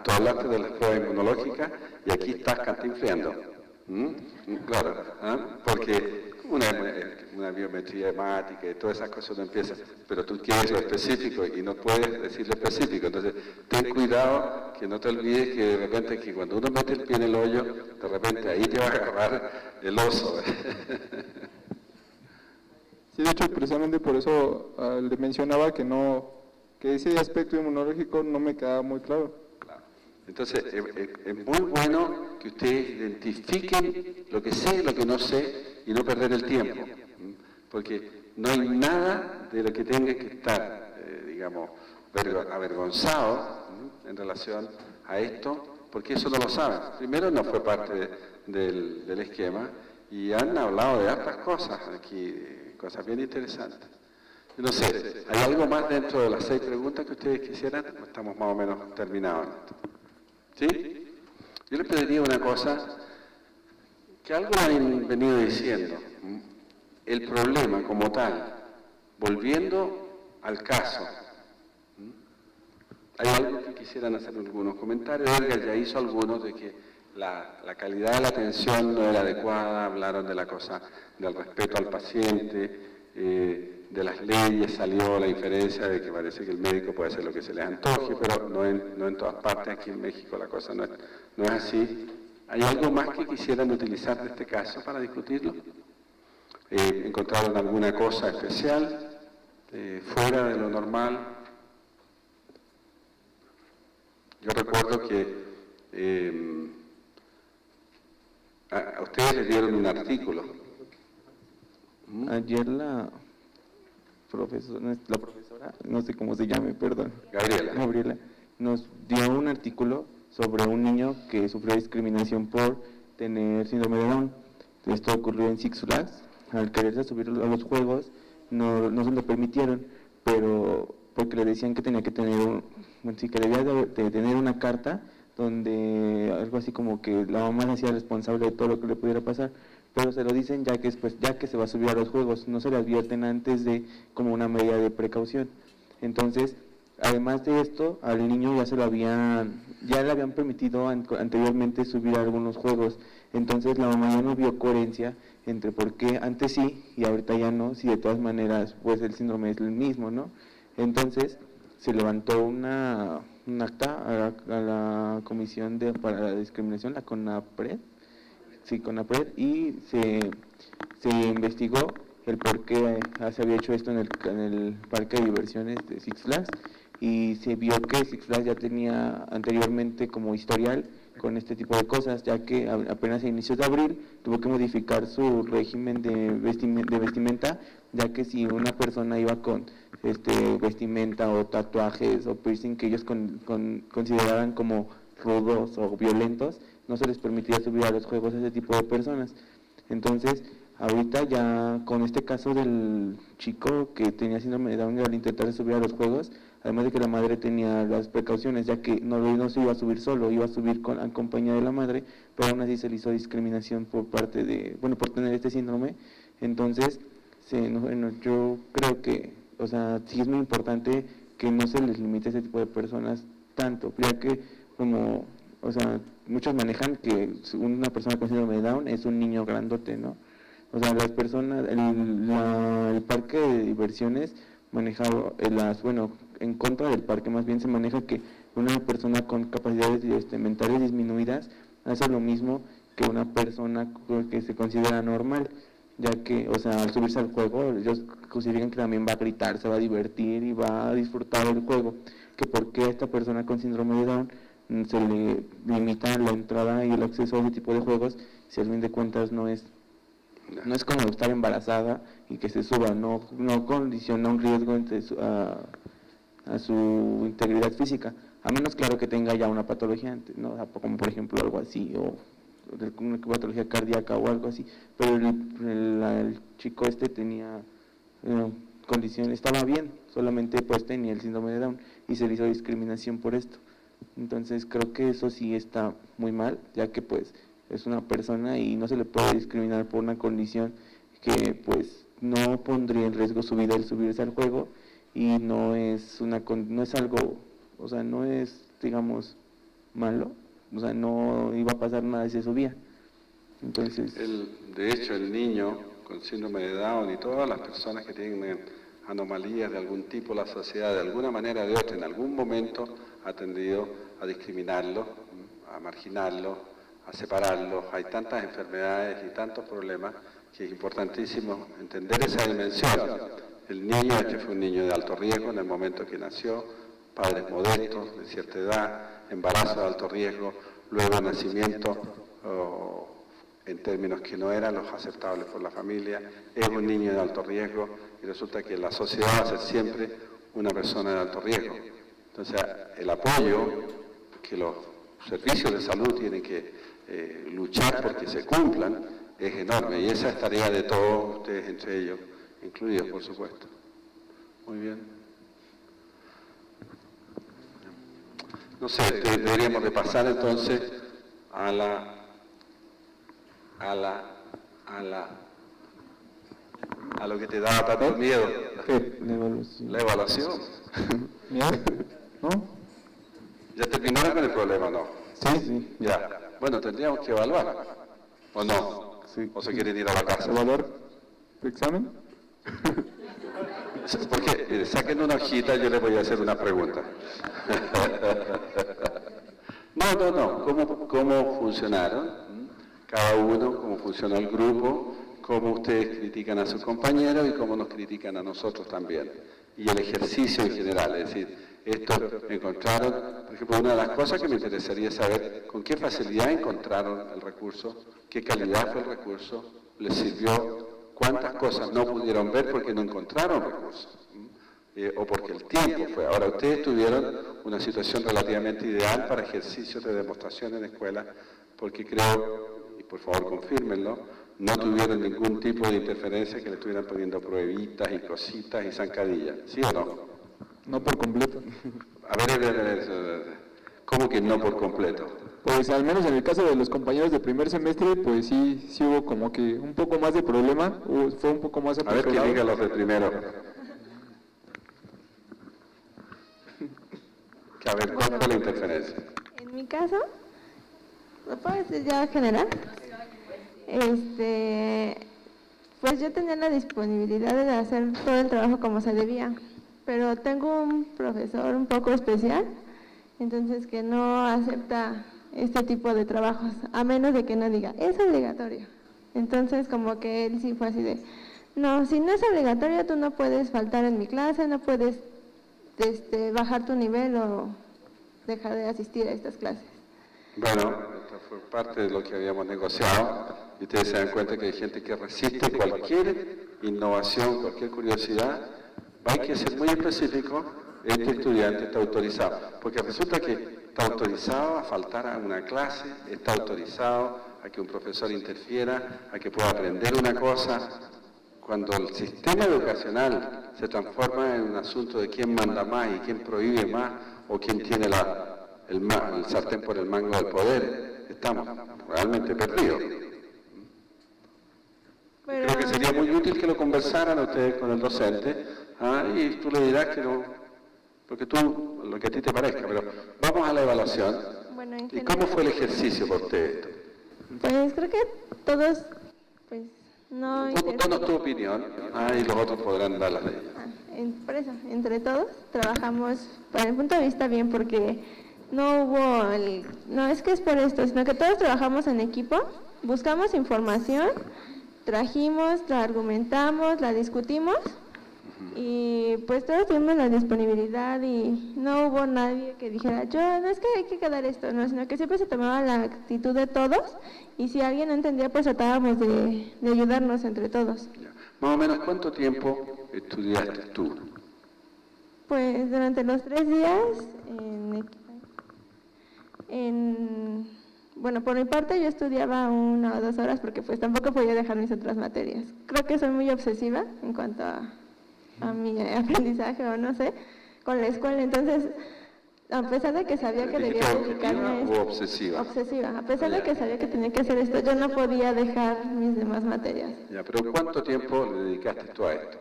Tú hablaste de las pruebas inmunológicas y aquí estás cantinfleando. Claro, porque una biometría hemática y todas esas cosas no empiezan, pero tú quieres lo específico y no puedes decir lo específico. Entonces, ten cuidado que no te olvides que de repente que cuando uno mete el pie en el hoyo, de repente ahí te va a agarrar el oso. Sí, de hecho, precisamente por eso le mencionaba que ese aspecto inmunológico no me quedaba muy claro. Entonces, es muy bueno que ustedes identifiquen lo que sé, lo que no sé, y no perder el tiempo, porque no hay nada de lo que tenga que estar, digamos, avergonzado en relación a esto, porque eso no lo saben. Primero, no fue parte del esquema, y han hablado de hartas cosas aquí, cosas bien interesantes. No sé, ¿hay algo más dentro de las 6 preguntas que ustedes quisieran? Estamos más o menos terminados en esto. ¿Sí? Yo les pediría una cosa, que algo han venido diciendo. El problema como tal, volviendo al caso, hay algo que quisieran hacer algunos comentarios. Edgar ya hizo algunos de que la calidad de la atención no era adecuada, hablaron de la cosa del respeto al paciente, de las leyes salió la diferencia de que parece que el médico puede hacer lo que se les antoje, pero no en todas partes. Aquí en México la cosa no es así. ¿Hay algo más que quisieran utilizar de este caso para discutirlo? ¿Encontraron alguna cosa especial, fuera de lo normal? Yo recuerdo que a ustedes les dieron un artículo. Ayer la profesora, no sé cómo se llame, perdón, Gabriela, nos dio un artículo sobre un niño que sufrió discriminación por tener síndrome de Down. Esto ocurrió en Six Flags. Al quererse subir a los juegos, no se lo permitieron, pero porque le decían que tenía que tener que debía de tener una carta donde algo así como que la mamá se hacía responsable de todo lo que le pudiera pasar, pero se lo dicen ya que se va a subir a los juegos, no se le advierten antes de como una medida de precaución. Entonces, además de esto, al niño ya le habían permitido anteriormente subir a algunos juegos, entonces la mamá ya no vio coherencia entre por qué antes sí y ahorita ya no, si de todas maneras pues el síndrome es el mismo, ¿no? Entonces se levantó un acta a la Comisión para la Discriminación, la CONAPRED, y se investigó el por qué se había hecho esto en el parque de diversiones de Six Flags, y se vio que Six Flags ya tenía anteriormente como historial con este tipo de cosas, ya que apenas a inicios de abril tuvo que modificar su régimen de vestimenta, ya que si una persona iba con vestimenta o tatuajes o piercing que ellos consideraban como rudos o violentos, no se les permitía subir a los juegos a ese tipo de personas. Entonces, ahorita ya con este caso del chico que tenía síndrome de Down, al intentar subir a los juegos, además de que la madre tenía las precauciones, ya que no se iba a subir solo, iba a subir en compañía de la madre, pero aún así se le hizo discriminación por tener este síndrome. Entonces, yo creo que, sí es muy importante que no se les limite a ese tipo de personas tanto, ya que muchos manejan que una persona con síndrome de Down es un niño grandote, ¿no? Las personas, el parque de diversiones manejado, en contra del parque más bien se maneja que una persona con capacidades mentales disminuidas hace lo mismo que una persona que se considera normal, ya que, al subirse al juego, ellos consideran que también va a gritar, se va a divertir y va a disfrutar del juego, que porque a esta persona con síndrome de Down se le limita la entrada y el acceso a ese tipo de juegos, si al fin de cuentas no es como estar embarazada y que se suba, no condiciona un riesgo a su integridad física, a menos claro que tenga ya una patología, ¿no? Como por ejemplo algo así, o una patología cardíaca o algo así, pero el chico tenía condición estaba bien, solamente pues tenía el síndrome de Down y se le hizo discriminación por esto. Entonces creo que eso sí está muy mal, ya que pues es una persona y no se le puede discriminar por una condición que pues no pondría en riesgo su vida el subirse al juego, y no es algo, o sea, no es, digamos, malo, o sea, no iba a pasar nada si se subía. Entonces, de hecho, el niño con síndrome de Down y todas las personas que tienen anomalías de algún tipo, la sociedad de alguna manera o de otra, en algún momento ha tendido a discriminarlo, a marginarlo, a separarlo. Hay tantas enfermedades y tantos problemas que es importantísimo entender esa dimensión. El niño, este fue un niño de alto riesgo en el momento que nació, padres modestos, de cierta edad, embarazo de alto riesgo, luego nacimiento en términos que no eran los aceptables por la familia, es un niño de alto riesgo y resulta que la sociedad va a ser siempre una persona de alto riesgo. Entonces, el apoyo que los servicios de salud tienen que luchar porque se cumplan es enorme, y esa es tarea de todos ustedes, entre ellos incluidos, por supuesto. Muy bien. No sé, deberíamos de pasar entonces a lo que te daba tanto miedo. ¿Qué? La evaluación. ¿Miedo? ¿No? ¿Ya terminaron con el problema o no? Sí. Ya. Bueno, tendríamos que evaluar, ¿o no? Sí. ¿O se quieren ir a la casa? ¿Evaluar tu examen? Porque, mire, saquen una hojita, yo les voy a hacer una pregunta. No. ¿Cómo funcionaron? Cada uno, cómo funcionó el grupo, cómo ustedes critican a sus compañeros y cómo nos critican a nosotros también. Y el ejercicio en general, es decir, esto encontraron, por ejemplo, una de las cosas que me interesaría saber, ¿con qué facilidad encontraron el recurso? ¿Qué calidad fue el recurso? ¿Les sirvió? ¿Cuántas cosas no pudieron ver porque no encontraron recursos? O porque el tiempo fue. Ahora, ustedes tuvieron una situación relativamente ideal para ejercicios de demostración en escuela, porque creo, y por favor confírmenlo, no tuvieron ningún tipo de interferencia que le estuvieran poniendo pruebitas y cositas y zancadillas, ¿sí o no? No por completo. A ver, ¿cómo que no por completo? Pues al menos en el caso de los compañeros de primer semestre, pues sí hubo como que un poco más de problema, fue un poco más apresurado. A ver, que diga los de primero. A ver, ¿cuál fue la interferencia? En mi caso, ¿lo puedo decir ya general? Pues yo tenía la disponibilidad de hacer todo el trabajo como se debía, pero tengo un profesor un poco especial, entonces que no acepta este tipo de trabajos, a menos de que no diga, es obligatorio. Entonces como que él sí fue así de, no, si no es obligatorio tú no puedes faltar en mi clase, no puedes bajar tu nivel o dejar de asistir a estas clases. Bueno, esta fue parte de lo que habíamos negociado, y ustedes se dan cuenta que hay gente que resiste cualquier innovación, cualquier curiosidad. Hay que ser muy específico, este estudiante está autorizado, porque resulta que está autorizado a faltar a una clase, está autorizado a que un profesor interfiera, a que pueda aprender una cosa. Cuando el sistema educacional se transforma en un asunto de quién manda más y quién prohíbe más, o quién tiene el sartén por el mango del poder, estamos realmente perdidos. Pero... Creo que sería muy útil que lo conversaran ustedes con el docente, y tú le dirás que no, porque tú, lo que a ti te parezca, pero vamos a la evaluación. Bueno, ¿Y cómo fue el ejercicio por ustedes? Pues creo que todos, pues no... Danos tu opinión, y los otros podrán dar las de ellos. Por eso, entre todos trabajamos, para mi punto de vista, bien, porque no hubo no es que es por esto, sino que todos trabajamos en equipo, buscamos información, trajimos, la argumentamos, la discutimos, y pues todos tuvimos la disponibilidad y no hubo nadie que dijera, no es que hay que quedar esto, no, sino que siempre se tomaba la actitud de todos, y si alguien no entendía, pues tratábamos de ayudarnos entre todos. Más o menos, ¿cuánto tiempo estudiaste tú? Pues durante los 3 días, bueno, por mi parte yo estudiaba 1 o 2 horas porque pues tampoco podía dejar mis otras materias. Creo que soy muy obsesiva en cuanto a a mi aprendizaje o no sé, con la escuela. Entonces, a pesar de que sabía que debía dedicarme a esto, ¿O obsesiva? obsesiva, a pesar de que sabía que tenía que hacer esto, yo no podía dejar mis demás materias. Ya, pero ¿cuánto tiempo le dedicaste tú a esto?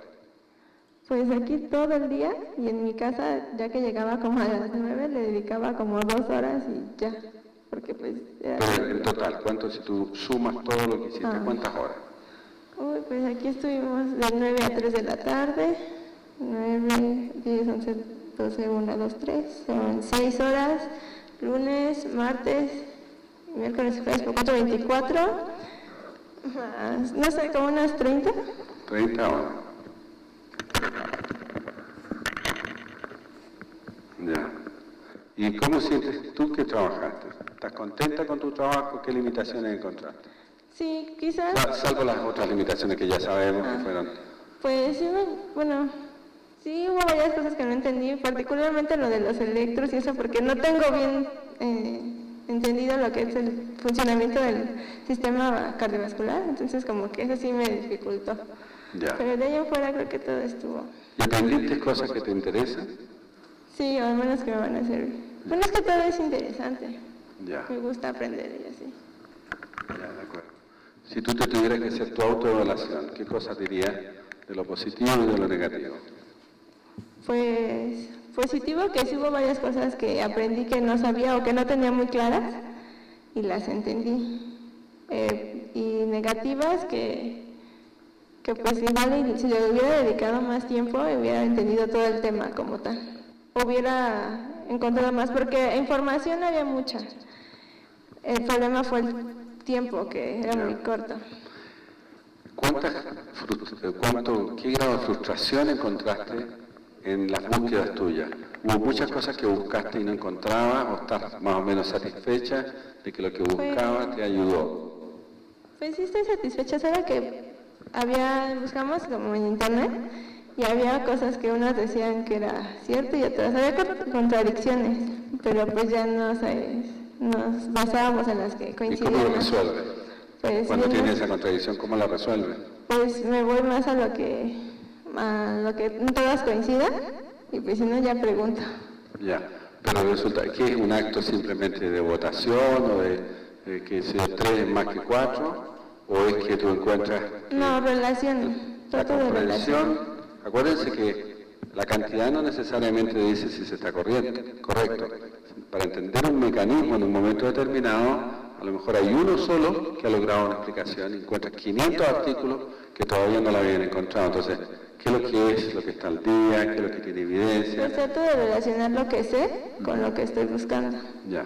Pues aquí todo el día, y en mi casa, ya que llegaba como a las 9, le dedicaba como 2 horas y ya, porque pues era... Pero en total, ¿cuánto si tú sumas todo lo que hiciste? ¿Cuántas horas? Uy, pues aquí estuvimos de 9 a 3 de la tarde, 9, 10, 11, 12, 1, 2, 3, son 6 horas, lunes, martes, miércoles y jueves por 4, 24, más, no sé, como unas 30. 30 horas. Ya. ¿Y cómo sientes tú que trabajaste? ¿Estás contenta con tu trabajo? ¿Qué limitaciones encontraste? Sí, quizás... Salvo las otras limitaciones que ya sabemos que fueron... Pues sí, bueno, sí hubo varias cosas que no entendí, particularmente lo de los electros y eso, porque no tengo bien entendido lo que es el funcionamiento del sistema cardiovascular, entonces como que eso sí me dificultó. Ya. Pero de ahí en fuera creo que todo estuvo. ¿Y aprendiste cosas que te interesan? Sí, o al menos que me van a servir. Bueno, es que todo es interesante. Ya. Me gusta aprender y así. Ya, de acuerdo. Si tú te tuvieras que hacer tu autoevaluación, ¿qué cosas dirías de lo positivo y de lo negativo? Pues positivo que sí hubo varias cosas que aprendí que no sabía o que no tenía muy claras y las entendí. Y negativas que pues igual si le hubiera dedicado más tiempo hubiera entendido todo el tema como tal. Hubiera encontrado más, porque información había mucha. El problema fue el tiempo, que era muy corto. ¿Qué grado de frustración encontraste en las búsquedas tuyas? ¿Hubo muchas cosas que buscaste y no encontrabas o estás más o menos satisfecha de que lo que buscabas te ayudó? Pues sí estoy satisfecha, ¿sabes? Que buscamos como en internet y había cosas que unas decían que era cierto y otras, había contradicciones, pero pues ya nos basábamos en las que coincidían. ¿Y cómo lo resuelves? Pues, cuando tienes esa contradicción, ¿cómo la resuelves? Pues me voy más a lo que todas coincidan y pues si no ya pregunto. Ya, pero resulta que es un acto simplemente de votación o de que sea 3 es más que 4 o es que tú encuentras... No, relación, trato de relación. Acuérdense que la cantidad no necesariamente dice si se está correcto. Para entender un mecanismo en un momento determinado, a lo mejor hay uno solo que ha logrado una explicación y encuentras 500 artículos que todavía no la habían encontrado. Entonces, ¿qué es lo que está al día? ¿Qué es lo que tiene evidencia? Pues trato de relacionar lo que sé con lo que estoy buscando. Ya.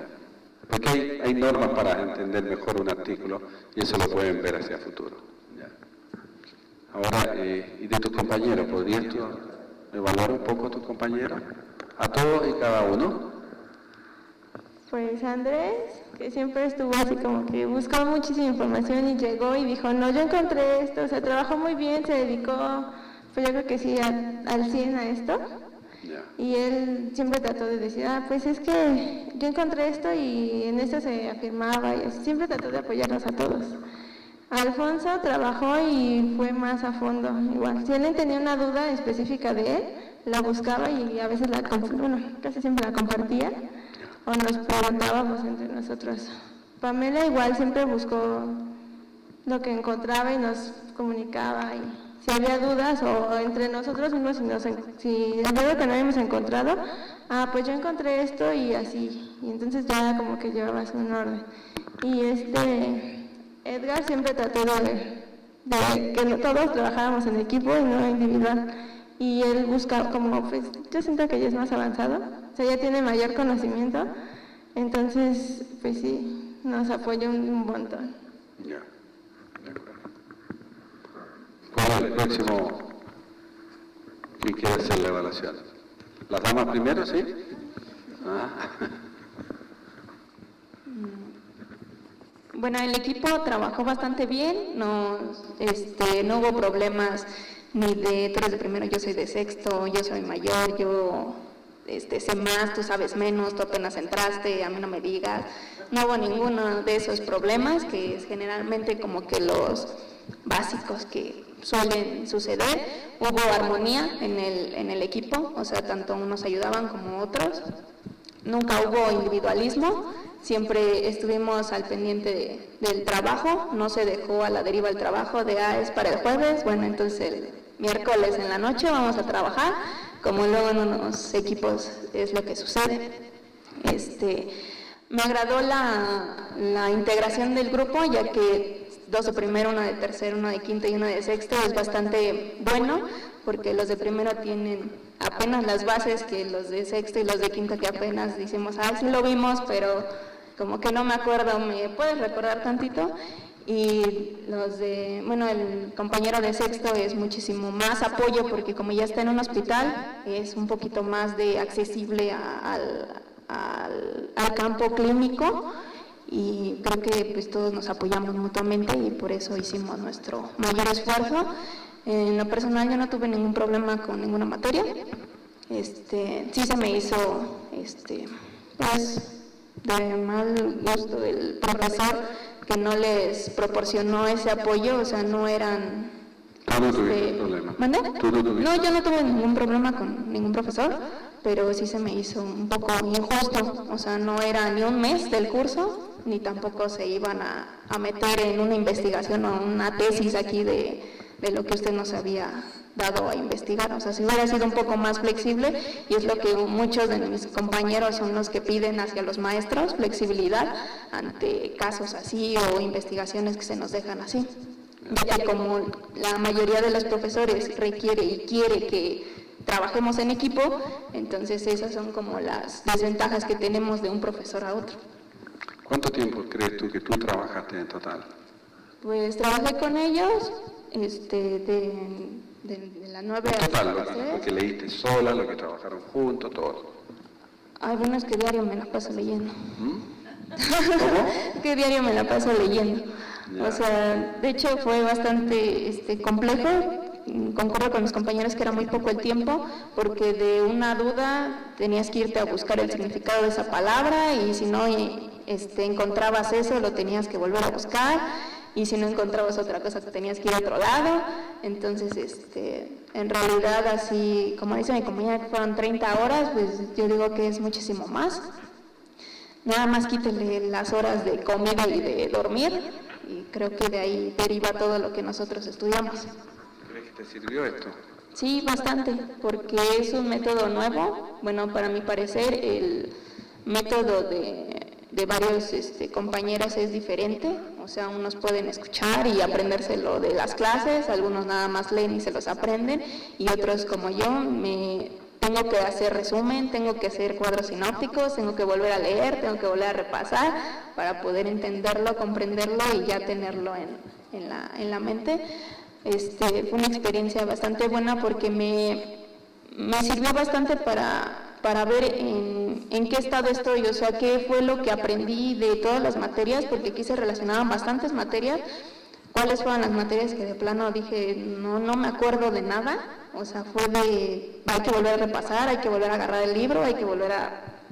Porque hay normas para entender mejor un artículo y eso lo pueden ver hacia el futuro. Ya. Ahora, ¿y de tus compañeros? ¿Podrías tú evaluar un poco a tus compañeros? ¿A todos y cada uno? Pues Andrés, que siempre estuvo así como que buscó muchísima información y llegó y dijo, no, yo encontré esto, o sea, trabajó muy bien, se dedicó, pues yo creo que sí, al 100 a esto. Yeah. Y él siempre trató de decir, pues es que yo encontré esto y en esto se afirmaba y así, siempre trató de apoyarnos a todos. Alfonso trabajó y fue más a fondo, igual. Si alguien tenía una duda específica de él, la buscaba y a veces casi siempre la compartía o nos preguntábamos entre nosotros. Pamela igual siempre buscó lo que encontraba y nos comunicaba y si había dudas o entre nosotros mismos si algo que no habíamos encontrado, pues yo encontré esto y así, y entonces ya como que llevabas un orden. Y Edgar siempre trató de que todos trabajáramos en equipo y no individual. Y él busca pues yo siento que ya es más avanzado, o sea, ya tiene mayor conocimiento, entonces, pues sí, nos apoya un montón. Ya, de acuerdo. ¿Cuál es el próximo que quiere hacer la evaluación? ¿Las damas primero, sí? Bueno, el equipo trabajó bastante bien, no hubo problemas ni de tú eres de primero, yo soy de sexto, yo soy mayor, yo sé más, tú sabes menos, tú apenas entraste, a mí no me digas. No hubo ninguno de esos problemas que es generalmente como que los básicos que suelen suceder. Hubo armonía en el equipo, o sea, tanto unos ayudaban como otros. Nunca hubo individualismo, siempre estuvimos al pendiente del trabajo, no se dejó a la deriva el trabajo de, es para el jueves, bueno, entonces el miércoles en la noche vamos a trabajar, como luego en unos equipos es lo que sucede. Me agradó la integración del grupo, ya que 2 de primero, 1 de tercero, 1 de quinto y 1 de sexto es bastante bueno, porque los de primero tienen apenas las bases que los de sexto y los de quinto que apenas decimos, sí lo vimos, pero como que no me acuerdo, ¿me puedes recordar tantito? Y los de, el compañero de sexto es muchísimo más apoyo, porque como ya está en un hospital, es un poquito más de accesible al campo clínico, y creo que pues todos nos apoyamos mutuamente y por eso hicimos nuestro mayor esfuerzo. En lo personal yo no tuve ningún problema con ninguna materia, sí se me hizo pues de mal gusto del profesor que no les proporcionó ese apoyo, o sea, no eran... ¿Tú no tuviste problema? ¿Mande? ¿Tú no tuviste? No, yo no tuve ningún problema con ningún profesor, pero sí se me hizo un poco injusto, o sea, no era ni un mes del curso, ni tampoco se iban a meter en una investigación o una tesis aquí de lo que usted nos había dado a investigar. O sea, si hubiera sido un poco más flexible, y es lo que muchos de mis compañeros son los que piden hacia los maestros, flexibilidad ante casos así o investigaciones que se nos dejan así. Ya que como la mayoría de los profesores requiere y quiere que trabajemos en equipo, entonces esas son como las desventajas que tenemos de un profesor a otro. ¿Cuánto tiempo crees tú que tú trabajaste en total? Pues trabajé con ellos de las 9 a las 3. Lo que leíste sola, lo que trabajaron juntos, todo. Hay unos que diario me la paso leyendo. ¿Cómo? Que diario me la paso leyendo. Ya. O sea, de hecho fue bastante complejo. Concuerdo con mis compañeros que era muy poco el tiempo, porque de una duda tenías que irte a buscar el significado de esa palabra, y si no encontrabas eso, lo tenías que volver a buscar, y si no encontrabas otra cosa, te tenías que ir a otro lado. Entonces, en realidad, así como dice mi compañera que fueron 30 horas, pues yo digo que es muchísimo más. Nada más quítele las horas de comida y de dormir, y creo que de ahí deriva todo lo que nosotros estudiamos. ¿Crees que te sirvió esto? Sí, bastante, porque es un método nuevo. Bueno, para mi parecer, el método de varios compañeros es diferente. O sea, unos pueden escuchar y aprendérselo de las clases, algunos nada más leen y se los aprenden, y otros como yo, tengo que hacer resumen, tengo que hacer cuadros sinópticos, tengo que volver a leer, tengo que volver a repasar para poder entenderlo, comprenderlo y ya tenerlo en la mente. Fue una experiencia bastante buena porque me sirvió bastante para ver en qué estado estoy, o sea, qué fue lo que aprendí de todas las materias, porque aquí se relacionaban bastantes materias. ¿Cuáles fueron las materias que de plano dije, no me acuerdo de nada? O sea, fue hay que volver a repasar, hay que volver a agarrar el libro, hay que volver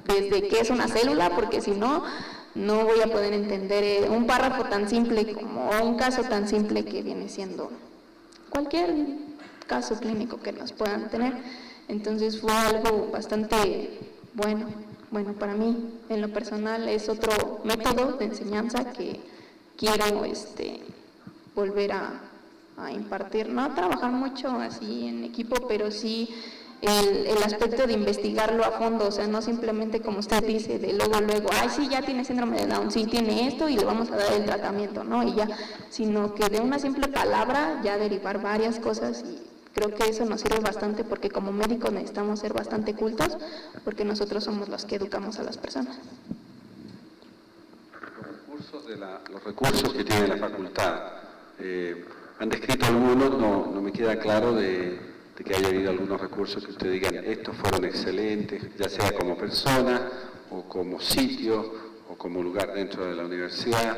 desde qué es una célula, porque si no voy a poder entender un párrafo tan simple como un caso tan simple que viene siendo cualquier caso clínico que nos puedan tener. Entonces fue algo bastante bueno para mí. En lo personal es otro método de enseñanza que quiero volver a impartir, no trabajar mucho así en equipo, pero sí el aspecto de investigarlo a fondo, o sea, no simplemente como usted dice, de luego, sí, ya tiene síndrome de Down, sí, tiene esto y le vamos a dar el tratamiento, ¿no? Y ya, sino que de una simple palabra ya derivar varias cosas, y creo que eso nos sirve bastante porque como médicos necesitamos ser bastante cultos, porque nosotros somos los que educamos a las personas. Los recursos que tiene la facultad, han descrito algunos, no me queda claro de que haya habido algunos recursos que ustedes digan, estos fueron excelentes, ya sea como persona, o como sitio, o como lugar dentro de la universidad,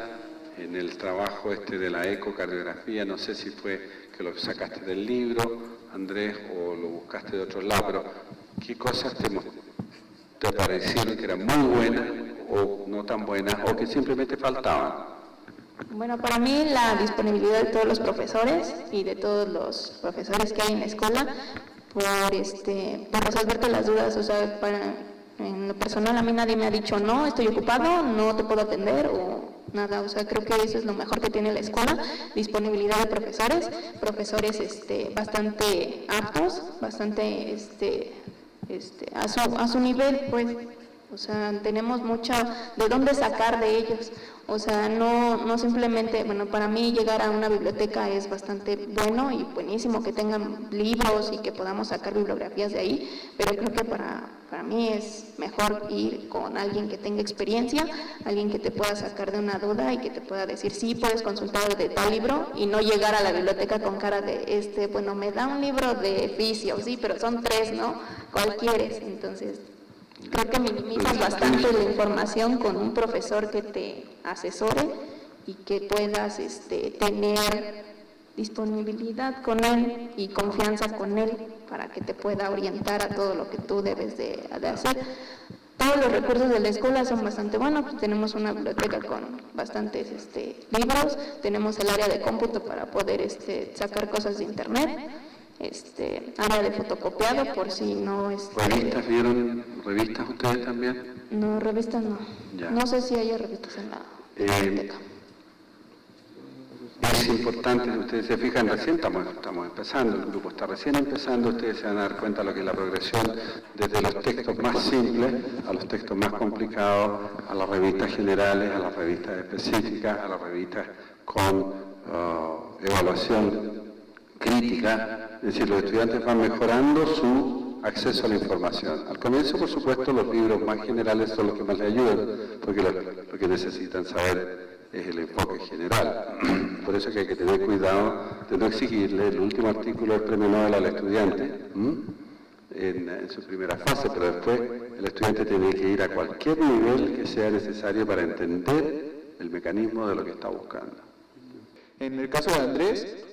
en el trabajo de la ecocardiografía, no sé si fue que lo sacaste del libro, Andrés, o lo buscaste de otro lado, pero ¿qué cosas te parecieron que eran muy buenas, o no tan buenas, o que simplemente faltaban? Bueno, para mí la disponibilidad de todos los profesores y de todos los profesores que hay en la escuela por resolverte las dudas, o sea, en lo personal a mí nadie me ha dicho no, estoy ocupado, no te puedo atender o nada, o sea, creo que eso es lo mejor que tiene la escuela, disponibilidad de profesores bastante aptos, bastante a su nivel, pues. O sea, tenemos mucho de dónde sacar de ellos. O sea, no simplemente, bueno, para mí llegar a una biblioteca es bastante bueno y buenísimo que tengan libros y que podamos sacar bibliografías de ahí, pero creo que para mí es mejor ir con alguien que tenga experiencia, alguien que te pueda sacar de una duda y que te pueda decir, sí, puedes consultar de tal libro y no llegar a la biblioteca con cara de, bueno, me da un libro de oficio, sí, pero son 3, ¿no? ¿Cuál quieres? Entonces, creo que minimizas bastante la información con un profesor que te asesore y que puedas tener disponibilidad con él y confianza con él para que te pueda orientar a todo lo que tú debes de hacer. Todos los recursos de la escuela son bastante buenos, pues tenemos una biblioteca con bastantes libros, tenemos el área de cómputo para poder sacar cosas de internet, área de fotocopiado por si no... ¿Revistas vieron? ¿Revistas ustedes también? No, revistas no. Ya. No sé si hay revistas en la biblioteca. Es importante, ustedes se fijan, recién estamos empezando, el grupo está recién empezando, ustedes se van a dar cuenta de lo que es la progresión desde los textos más simples a los textos más complicados, a las revistas generales, a las revistas específicas, a las revistas con evaluación crítica, es decir, los estudiantes van mejorando su acceso a la información. Al comienzo, por supuesto, los libros más generales son los que más les ayudan, porque lo que necesitan saber es el enfoque general. Por eso que hay que tener cuidado de no exigirle el último artículo del Premio Nobel al estudiante en su primera fase, pero después el estudiante tiene que ir a cualquier nivel que sea necesario para entender el mecanismo de lo que está buscando. En el caso de Andrés,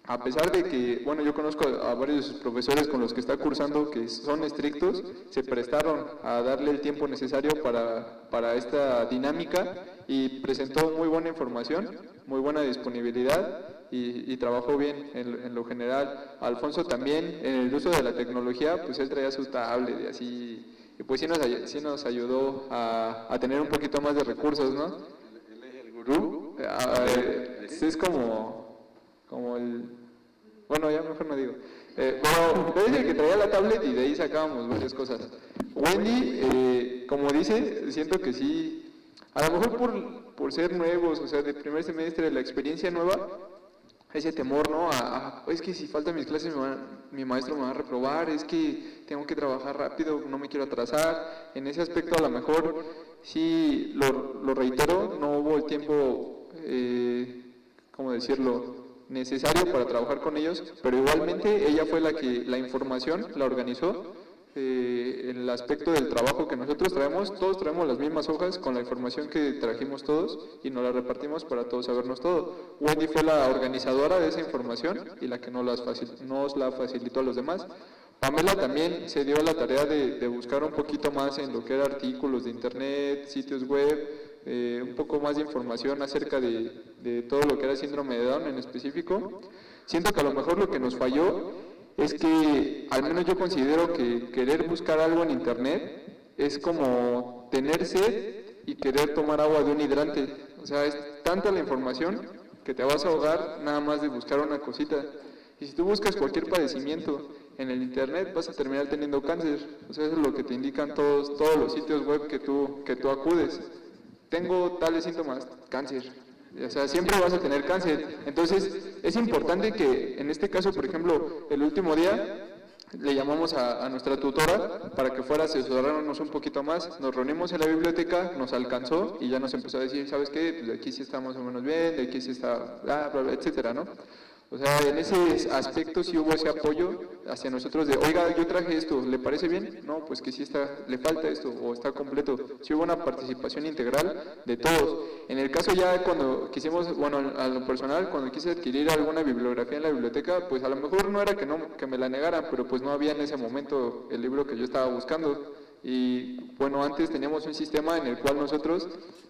a pesar de que, bueno, yo conozco a varios de sus profesores con los que está cursando que son estrictos, se prestaron a darle el tiempo necesario para esta dinámica y presentó muy buena información, muy buena disponibilidad y trabajó bien en lo general. Alfonso también, en el uso de la tecnología, pues él traía su tablet y así, y pues sí nos ayudó a tener un poquito más de recursos, ¿no? ¿Él es el gurú? Es como el... Bueno, ya mejor no digo. Bueno, es el que traía la tablet y de ahí sacábamos varias cosas. Wendy, como dice, siento que sí, a lo mejor por ser nuevos, o sea, de primer semestre, la experiencia nueva, ese temor, ¿no? Es que si faltan mis clases mi maestro me va a reprobar, es que tengo que trabajar rápido, no me quiero atrasar. En ese aspecto a lo mejor sí, lo reitero, no hubo el tiempo, ¿cómo decirlo?, necesario para trabajar con ellos, pero igualmente ella fue la que la información la organizó. El aspecto del trabajo que nosotros traemos, todos traemos las mismas hojas con la información que trajimos todos y nos la repartimos para todos sabernos todo. Wendy fue la organizadora de esa información y la que nos la facilitó a los demás. Pamela también se dio la tarea de buscar un poquito más en lo que era artículos de internet, sitios web, un poco más de información acerca de todo lo que era síndrome de Down en específico. Siento que a lo mejor lo que nos falló es que, al menos yo considero que querer buscar algo en internet es como tener sed y querer tomar agua de un hidrante. O sea, es tanta la información que te vas a ahogar nada más de buscar una cosita. Y si tú buscas cualquier padecimiento en el internet, vas a terminar teniendo cáncer. O sea, eso es lo que te indican todos los sitios web que tú acudes. Tengo tales síntomas, cáncer. O sea, siempre vas a tener cáncer. Entonces, es importante que, en este caso, por ejemplo, el último día, le llamamos a nuestra tutora para que fuera a asesorarnos un poquito más. Nos reunimos en la biblioteca, nos alcanzó y ya nos empezó a decir, ¿sabes qué? Pues de aquí sí está más o menos bien, de aquí sí está, etcétera, ¿no? O sea, en ese aspecto sí hubo ese apoyo hacia nosotros de, oiga, yo traje esto, ¿le parece bien? No, pues que sí le falta esto o está completo. Sí hubo una participación integral de todos. En el caso ya cuando quisimos, bueno, a lo personal, cuando quise adquirir alguna bibliografía en la biblioteca, pues a lo mejor no era que me la negaran, pero pues no había en ese momento el libro que yo estaba buscando. Y bueno, antes teníamos un sistema en el cual nosotros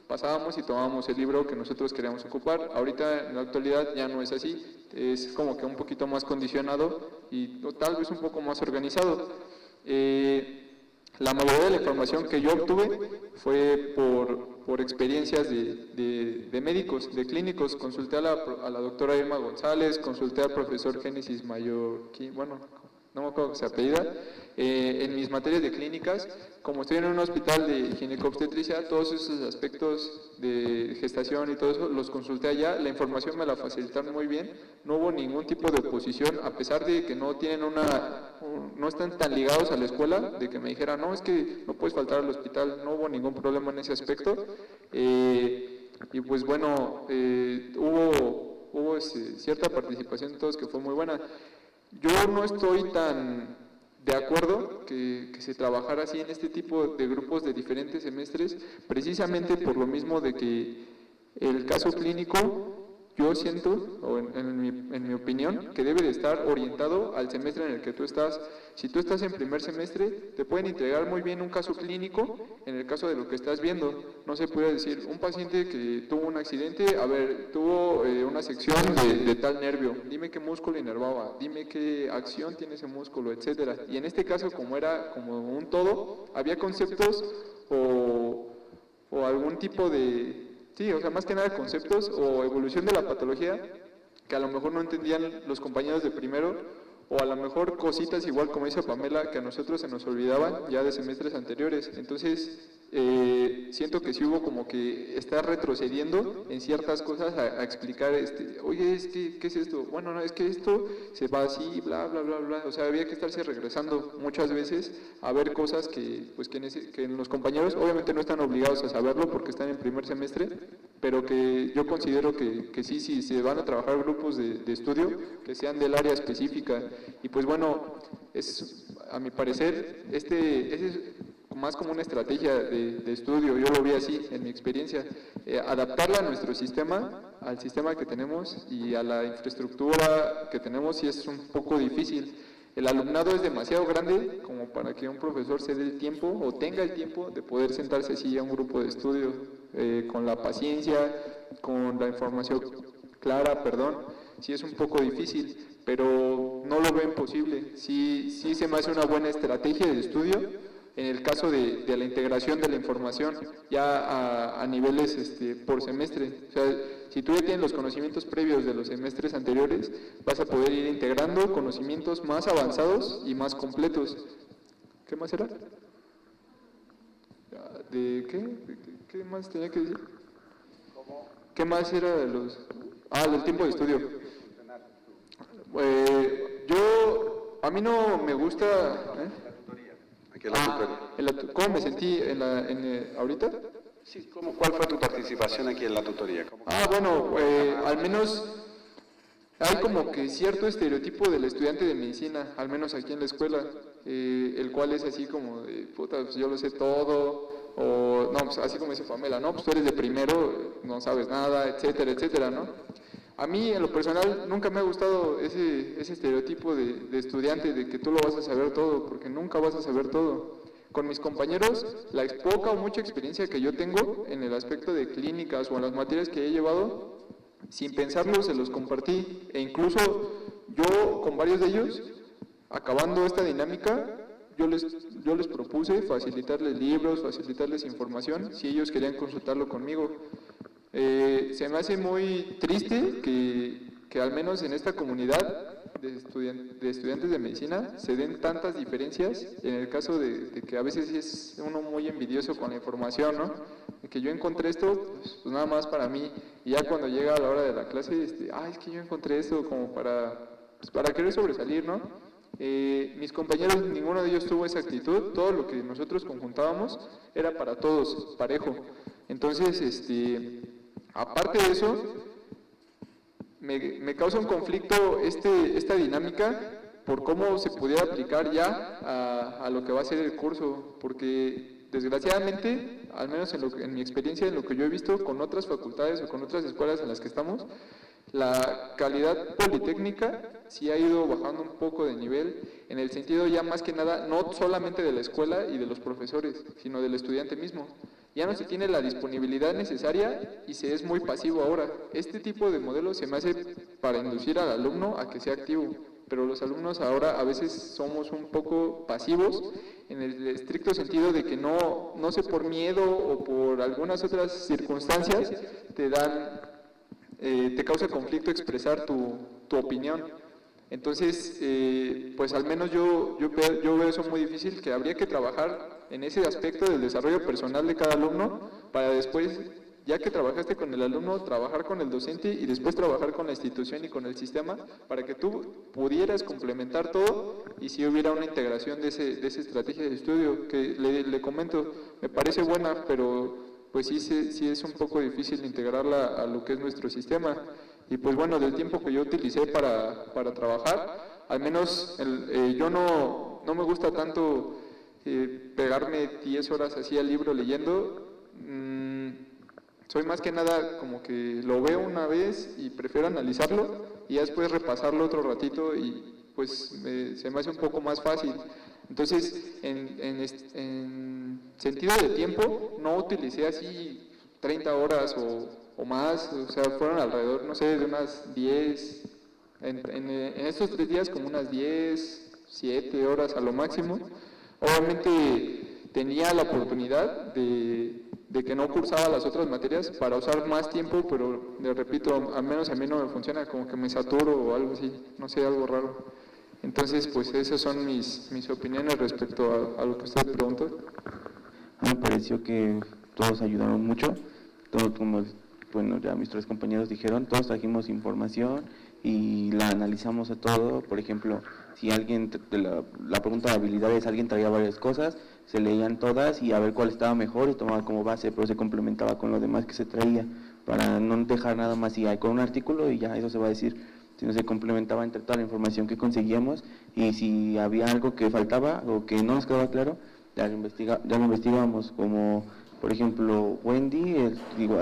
pasábamos y tomábamos el libro que nosotros queríamos ocupar. Ahorita, en la actualidad, ya no es así, es como que un poquito más condicionado y tal vez un poco más organizado. La mayoría de la información que yo obtuve fue por experiencias de médicos, de clínicos. Consulté a la doctora Irma González, consulté al profesor Génesis Mallorquín, bueno, no me acuerdo que se apellida. En mis materias de clínicas, como estoy en un hospital de ginecobstetricia, todos esos aspectos de gestación y todo eso los consulté allá, la información me la facilitaron muy bien, no hubo ningún tipo de oposición, a pesar de que no tienen no están tan ligados a la escuela, de que me dijeran, no, es que no puedes faltar al hospital, no hubo ningún problema en ese aspecto. Y pues bueno, hubo cierta participación de todos que fue muy buena. Yo no estoy tan de acuerdo que se trabajara así en este tipo de grupos de diferentes semestres, precisamente por lo mismo de que el caso clínico, yo siento, o en mi opinión, que debe de estar orientado al semestre en el que tú estás. Si tú estás en primer semestre, te pueden entregar muy bien un caso clínico en el caso de lo que estás viendo. No se puede decir, un paciente que tuvo un accidente, a ver, tuvo una sección de tal nervio, dime qué músculo inervaba, dime qué acción tiene ese músculo, etcétera. Y en este caso, como era como un todo, había conceptos o algún tipo de... Sí, o sea, más que nada conceptos o evolución de la patología que a lo mejor no entendían los compañeros de primero, o a lo mejor cositas igual como dice Pamela, que a nosotros se nos olvidaban ya de semestres anteriores. Entonces, siento que sí hubo como que estar retrocediendo en ciertas cosas a explicar, oye, ¿qué es esto? Bueno, no, es que esto se va así, bla, bla, bla, bla. O sea, había que estarse regresando muchas veces a ver cosas que los compañeros obviamente no están obligados a saberlo porque están en primer semestre, pero que yo considero que sí, se van a trabajar grupos de estudio que sean del área específica. Y pues bueno, a mi parecer, ese es más como una estrategia de estudio, yo lo vi así en mi experiencia, adaptarla a nuestro sistema, al sistema que tenemos y a la infraestructura que tenemos, sí es un poco difícil. El alumnado es demasiado grande como para que un profesor se dé el tiempo o tenga el tiempo de poder sentarse así a un grupo de estudio con la paciencia, con la información clara, sí es un poco difícil, pero no lo veo imposible. Sí se me hace una buena estrategia de estudio en el caso de la integración de la información ya a niveles por semestre. O sea, si tú ya tienes los conocimientos previos de los semestres anteriores, vas a poder ir integrando conocimientos más avanzados y más completos. ¿Qué más era? ¿De qué? ¿Qué más tenía que decir? ¿Qué más era de los...? Del tiempo de estudio. A mí no me gusta... ¿Cómo me sentí ahorita? Sí, ¿cuál fue tu participación aquí en la tutoría? Bueno, al menos hay como que cierto estereotipo del estudiante de medicina, al menos aquí en la escuela, el cual es así como de, puta, pues yo lo sé todo, o no, pues así como dice Pamela, no, pues tú eres de primero, no sabes nada, etcétera, etcétera, ¿no? A mí, en lo personal, nunca me ha gustado ese estereotipo de estudiante, de que tú lo vas a saber todo, porque nunca vas a saber todo. Con mis compañeros, la poca o mucha experiencia que yo tengo en el aspecto de clínicas o en las materias que he llevado, sin pensarlo se los compartí, e incluso yo con varios de ellos, acabando esta dinámica, yo les propuse facilitarles libros, facilitarles información, si ellos querían consultarlo conmigo. Se me hace muy triste que al menos en esta comunidad de estudiantes de medicina se den tantas diferencias en el caso de que a veces es uno muy envidioso con la información, ¿no? De que yo encontré esto, pues nada más para mí, y ya cuando llega a la hora de la clase, es que yo encontré esto como para querer sobresalir, ¿no? Mis compañeros, ninguno de ellos tuvo esa actitud, todo lo que nosotros conjuntábamos era para todos, parejo. Entonces, aparte de eso, me causa un conflicto esta dinámica por cómo se pudiera aplicar ya a lo que va a ser el curso, porque desgraciadamente, al menos en mi experiencia, en lo que yo he visto con otras facultades o con otras escuelas en las que estamos, la calidad politécnica sí ha ido bajando un poco de nivel, en el sentido ya más que nada, no solamente de la escuela y de los profesores, sino del estudiante mismo. Ya no se tiene la disponibilidad necesaria y se es muy pasivo ahora. Este tipo de modelo se me hace para inducir al alumno a que sea activo, pero los alumnos ahora a veces somos un poco pasivos en el estricto sentido de que no sé, por miedo o por algunas otras circunstancias te causa conflicto expresar tu opinión. Entonces, pues al menos yo veo eso muy difícil, que habría que trabajar en ese aspecto del desarrollo personal de cada alumno para después, ya que trabajaste con el alumno, trabajar con el docente y después trabajar con la institución y con el sistema para que tú pudieras complementar todo y si hubiera una integración de esa estrategia de estudio que le comento, me parece buena, pero pues sí es un poco difícil integrarla a lo que es nuestro sistema. Y pues bueno, del tiempo que yo utilicé para trabajar, al menos yo no me gusta tanto pegarme 10 horas así al libro leyendo. Soy más que nada como que lo veo una vez y prefiero analizarlo y ya después repasarlo otro ratito y pues se me hace un poco más fácil. Entonces, en sentido de tiempo, no utilicé así 30 horas o más, o sea, fueron alrededor, no sé, de unas 10, en estos 3 días como unas 10, 7 horas a lo máximo. Obviamente tenía la oportunidad de que no cursaba las otras materias para usar más tiempo, pero le repito, al menos a mí no me funciona, como que me saturo o algo así, no sé, algo raro. Entonces, pues esas son mis opiniones respecto a lo que usted preguntó. A mí me pareció que todos ayudaron mucho, todos como, bueno, ya mis 3 compañeros dijeron, todos trajimos información y la analizamos a todo. Por ejemplo, si alguien, la pregunta de habilidades, alguien traía varias cosas, se leían todas y a ver cuál estaba mejor y tomaba como base, pero se complementaba con lo demás que se traía, para no dejar nada más y con un artículo y ya eso se va a decir, sino se complementaba entre toda la información que conseguíamos y si había algo que faltaba o que no nos quedaba claro, ya lo investigábamos, como por ejemplo Wendy,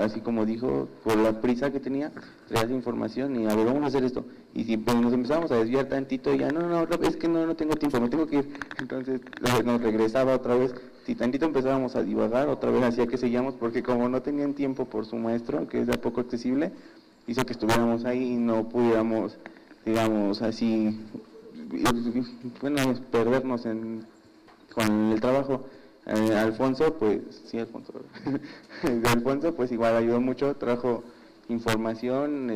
así como dijo, por la prisa que tenía, traía esa información y a ver, vamos a hacer esto, y si pues, nos empezamos a desviar tantito y ya, no, es que no tengo tiempo, me tengo que ir, entonces nos regresaba otra vez, si tantito empezábamos a divagar, otra vez hacía que seguíamos, porque como no tenían tiempo por su maestro, que es de poco accesible, hizo que estuviéramos ahí y no pudiéramos, digamos así, bueno, perdernos con el trabajo. Alfonso, pues, sí, Alfonso, pues igual ayudó mucho, trajo información,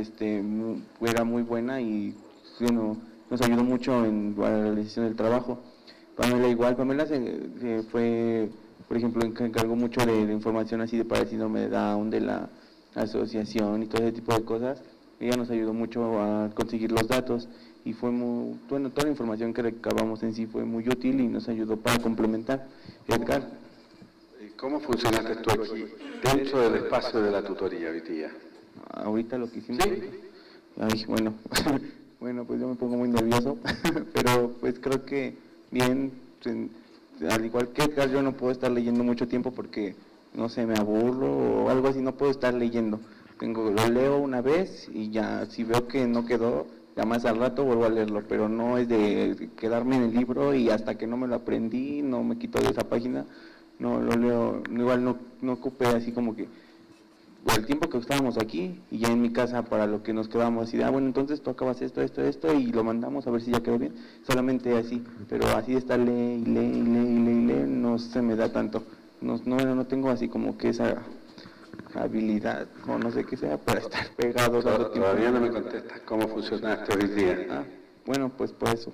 era muy buena y bueno, nos ayudó mucho en la realización del trabajo. Pamela igual, Pamela se fue, por ejemplo, encargó mucho de información así de para el síndrome de Down, de la asociación y todo ese tipo de cosas. Ella nos ayudó mucho a conseguir los datos y fue muy, bueno, toda la información que recabamos en sí fue muy útil y nos ayudó para complementar. Edgar. ¿Cómo funcionaste tú aquí dentro del espacio de la tutoría hoy día? Ahorita lo que hicimos. Sí. Ay, bueno, bueno, pues yo me pongo muy nervioso, pero pues creo que bien, al igual que Edgar, yo no puedo estar leyendo mucho tiempo porque, no sé, me aburro o algo así, no puedo estar leyendo. Lo leo una vez y ya, si veo que no quedó, ya más al rato vuelvo a leerlo, pero no es de quedarme en el libro y hasta que no me lo aprendí, no me quito de esa página, no lo leo, igual no ocupé así como que el tiempo que estábamos aquí y ya en mi casa para lo que nos quedamos así de, bueno, entonces tú acabas esto y lo mandamos a ver si ya quedó bien, solamente así, pero así de estar lee, no se me da tanto, no tengo así como que esa habilidad, o no sé qué sea, para estar pegado. Todavía no me contestas cómo funcionaste hoy día. Bueno, pues por eso,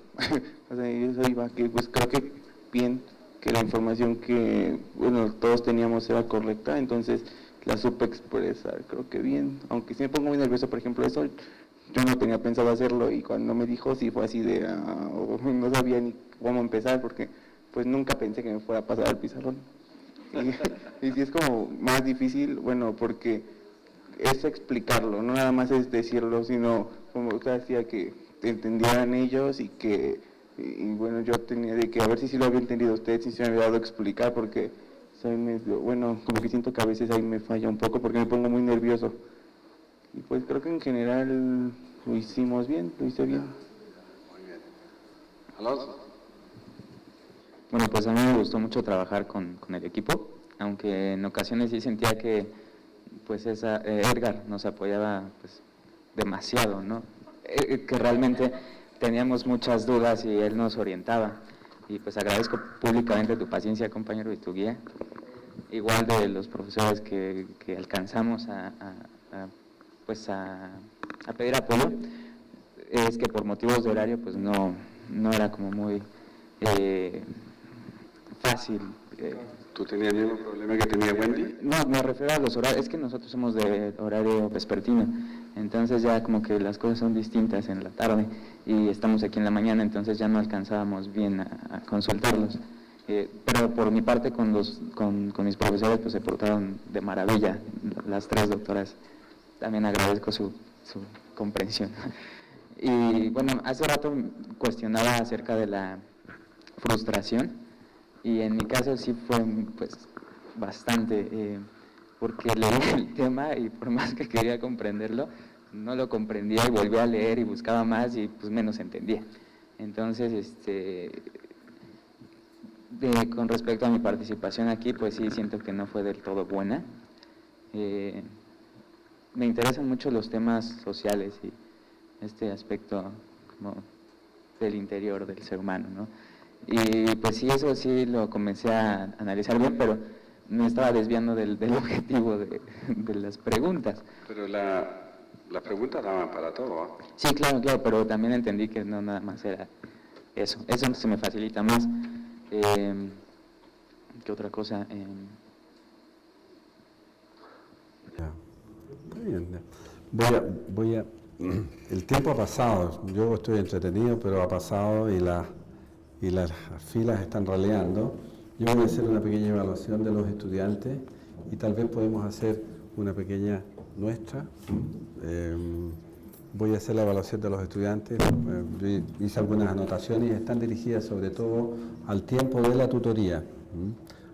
o sea, yo iba que pues creo que bien, que la información que, bueno, todos teníamos era correcta, entonces la supe expresar, creo que bien, aunque sí me pongo muy nervioso, por ejemplo, eso, yo no tenía pensado hacerlo y cuando me dijo sí fue así de, no sabía ni cómo empezar, porque pues nunca pensé que me fuera a pasar al pizarrón. Y sí es como más difícil, bueno, porque es explicarlo, no nada más es decirlo, sino como usted decía, que entendieran ellos y que, y bueno, yo tenía de que a ver si sí lo había entendido usted, si se me había dado a explicar, porque soy medio, bueno, como que siento que a veces ahí me falla un poco porque me pongo muy nervioso. Y pues creo que en general lo hicimos bien, lo hice bien. Alonso. Bueno, pues a mí me gustó mucho trabajar con el equipo, aunque en ocasiones sí sentía que pues Edgar nos apoyaba pues demasiado, ¿no? Que realmente teníamos muchas dudas y él nos orientaba. Y pues agradezco públicamente tu paciencia, compañero, y tu guía. Igual de los profesores que alcanzamos a pedir apoyo, es que por motivos de horario pues no era como muy fácil. ¿Tú tenías el mismo problema que tenía Wendy? No, me refiero a los horarios, es que nosotros somos de horario vespertino, entonces ya como que las cosas son distintas en la tarde y estamos aquí en la mañana, entonces ya no alcanzábamos bien a consultarlos. Pero por mi parte con mis profesores pues se portaron de maravilla, las 3 doctoras, también agradezco su comprensión. Y bueno, hace rato cuestionaba acerca de la frustración. Y en mi caso sí fue pues bastante, porque leí el tema y por más que quería comprenderlo, no lo comprendía y volví a leer y buscaba más y pues menos entendía. Entonces, con respecto a mi participación aquí, pues sí siento que no fue del todo buena. Me interesan mucho los temas sociales y este aspecto como del interior del ser humano, ¿no? Y pues sí, eso sí lo comencé a analizar bien, pero me estaba desviando del objetivo de las preguntas. Pero las preguntas daban para todo, ¿eh? Sí, claro, pero también entendí que no nada más era eso. Eso se me facilita más. ¿Qué otra cosa? Voy a el tiempo ha pasado, yo estoy entretenido, pero ha pasado y las filas están raleando. Yo voy a hacer una pequeña evaluación de los estudiantes y tal vez podemos hacer una pequeña nuestra. Voy a hacer la evaluación de los estudiantes, hice algunas anotaciones y están dirigidas sobre todo al tiempo de la tutoría.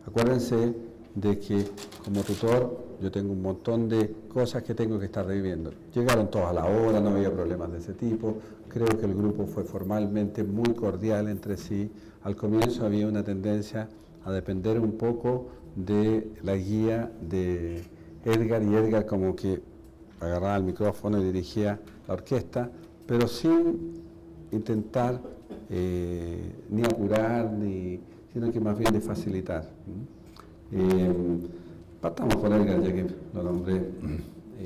Acuérdense de que como tutor yo tengo un montón de cosas que tengo que estar reviviendo. Llegaron todos a la hora, no había problemas de ese tipo. Creo que el grupo fue formalmente muy cordial entre sí. Al comienzo había una tendencia a depender un poco de la guía de Edgar, y Edgar como que agarraba el micrófono y dirigía la orquesta, pero sin intentar ni apurar, sino que más bien de facilitar. Partamos por Edgar, ya que lo nombré.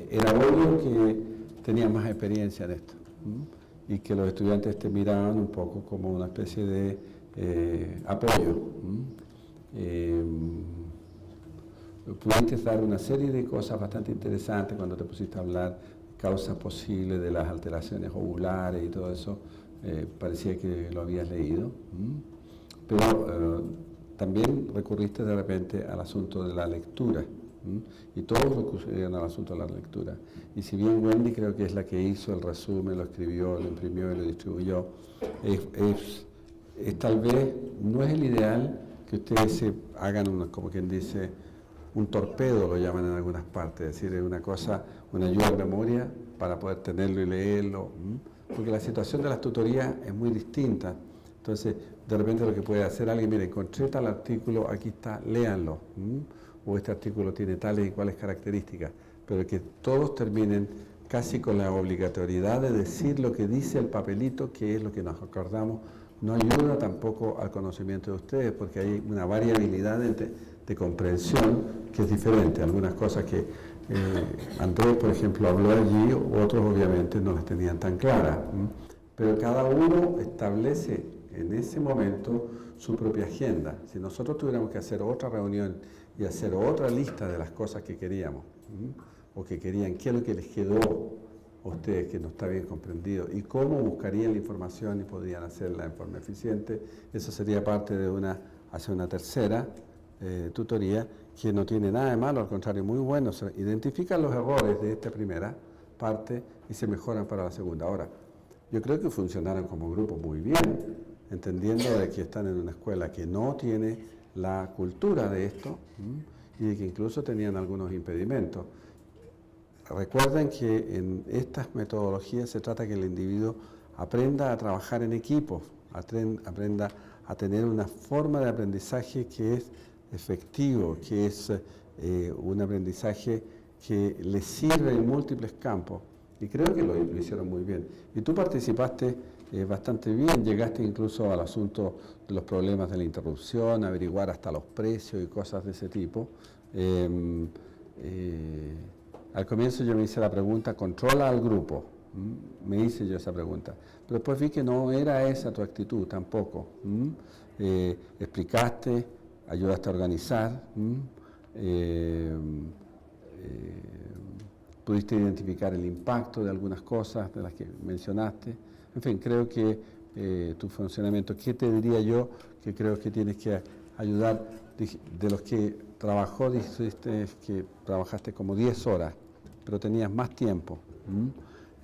Era obvio que tenía más experiencia en esto y que los estudiantes te miraban un poco como una especie de apoyo. Pudiste dar una serie de cosas bastante interesantes cuando te pusiste a hablar causas posibles de las alteraciones ovulares y todo eso. Parecía que lo habías leído, pero también recurriste de repente al asunto de la lectura, y todos recurrieron al asunto de la lectura. Y si bien Wendy creo que es la que hizo el resumen, lo escribió, lo imprimió y lo distribuyó, es tal vez, no es el ideal que ustedes se hagan, como quien dice, un torpedo, lo llaman en algunas partes, es decir, es una cosa, una ayuda de memoria para poder tenerlo y leerlo, porque la situación de las tutorías es muy distinta. Entonces, de repente lo que puede hacer alguien, mire, encontré tal artículo, aquí está, léanlo, o este artículo tiene tales y cuales características, pero que todos terminen casi con la obligatoriedad de decir lo que dice el papelito, que es lo que nos acordamos, no ayuda tampoco al conocimiento de ustedes, porque hay una variabilidad de comprensión que es diferente. Algunas cosas que Andrés, por ejemplo, habló allí, otros obviamente no las tenían tan claras, pero cada uno establece en ese momento su propia agenda. Si nosotros tuviéramos que hacer otra reunión y hacer otra lista de las cosas que queríamos, o que querían, qué es lo que les quedó a ustedes que no está bien comprendido, y cómo buscarían la información y podrían hacerla en forma eficiente, eso sería parte de hacer una tercera tutoría, que no tiene nada de malo, al contrario, muy bueno. Se identifican los errores de esta primera parte y se mejoran para la segunda. Ahora, yo creo que funcionaron como grupo muy bien, entendiendo de que están en una escuela que no tiene la cultura de esto, y de que incluso tenían algunos impedimentos. Recuerden que en estas metodologías se trata que el individuo aprenda a trabajar en equipos, aprenda a tener una forma de aprendizaje que es efectivo, que es un aprendizaje que le sirve en múltiples campos. Y creo que lo hicieron muy bien. Y tú participaste bastante bien, llegaste incluso al asunto de los problemas de la interrupción, averiguar hasta los precios y cosas de ese tipo. Al comienzo yo me hice la pregunta, ¿controla al grupo? Me hice yo esa pregunta. Pero después vi que no era esa tu actitud tampoco. Explicaste, ayudaste a organizar, pudiste identificar el impacto de algunas cosas de las que mencionaste. En fin, creo que tu funcionamiento, ¿qué te diría yo? Que creo que tienes que ayudar, de los que trabajó, dijiste que trabajaste como 10 horas, pero tenías más tiempo.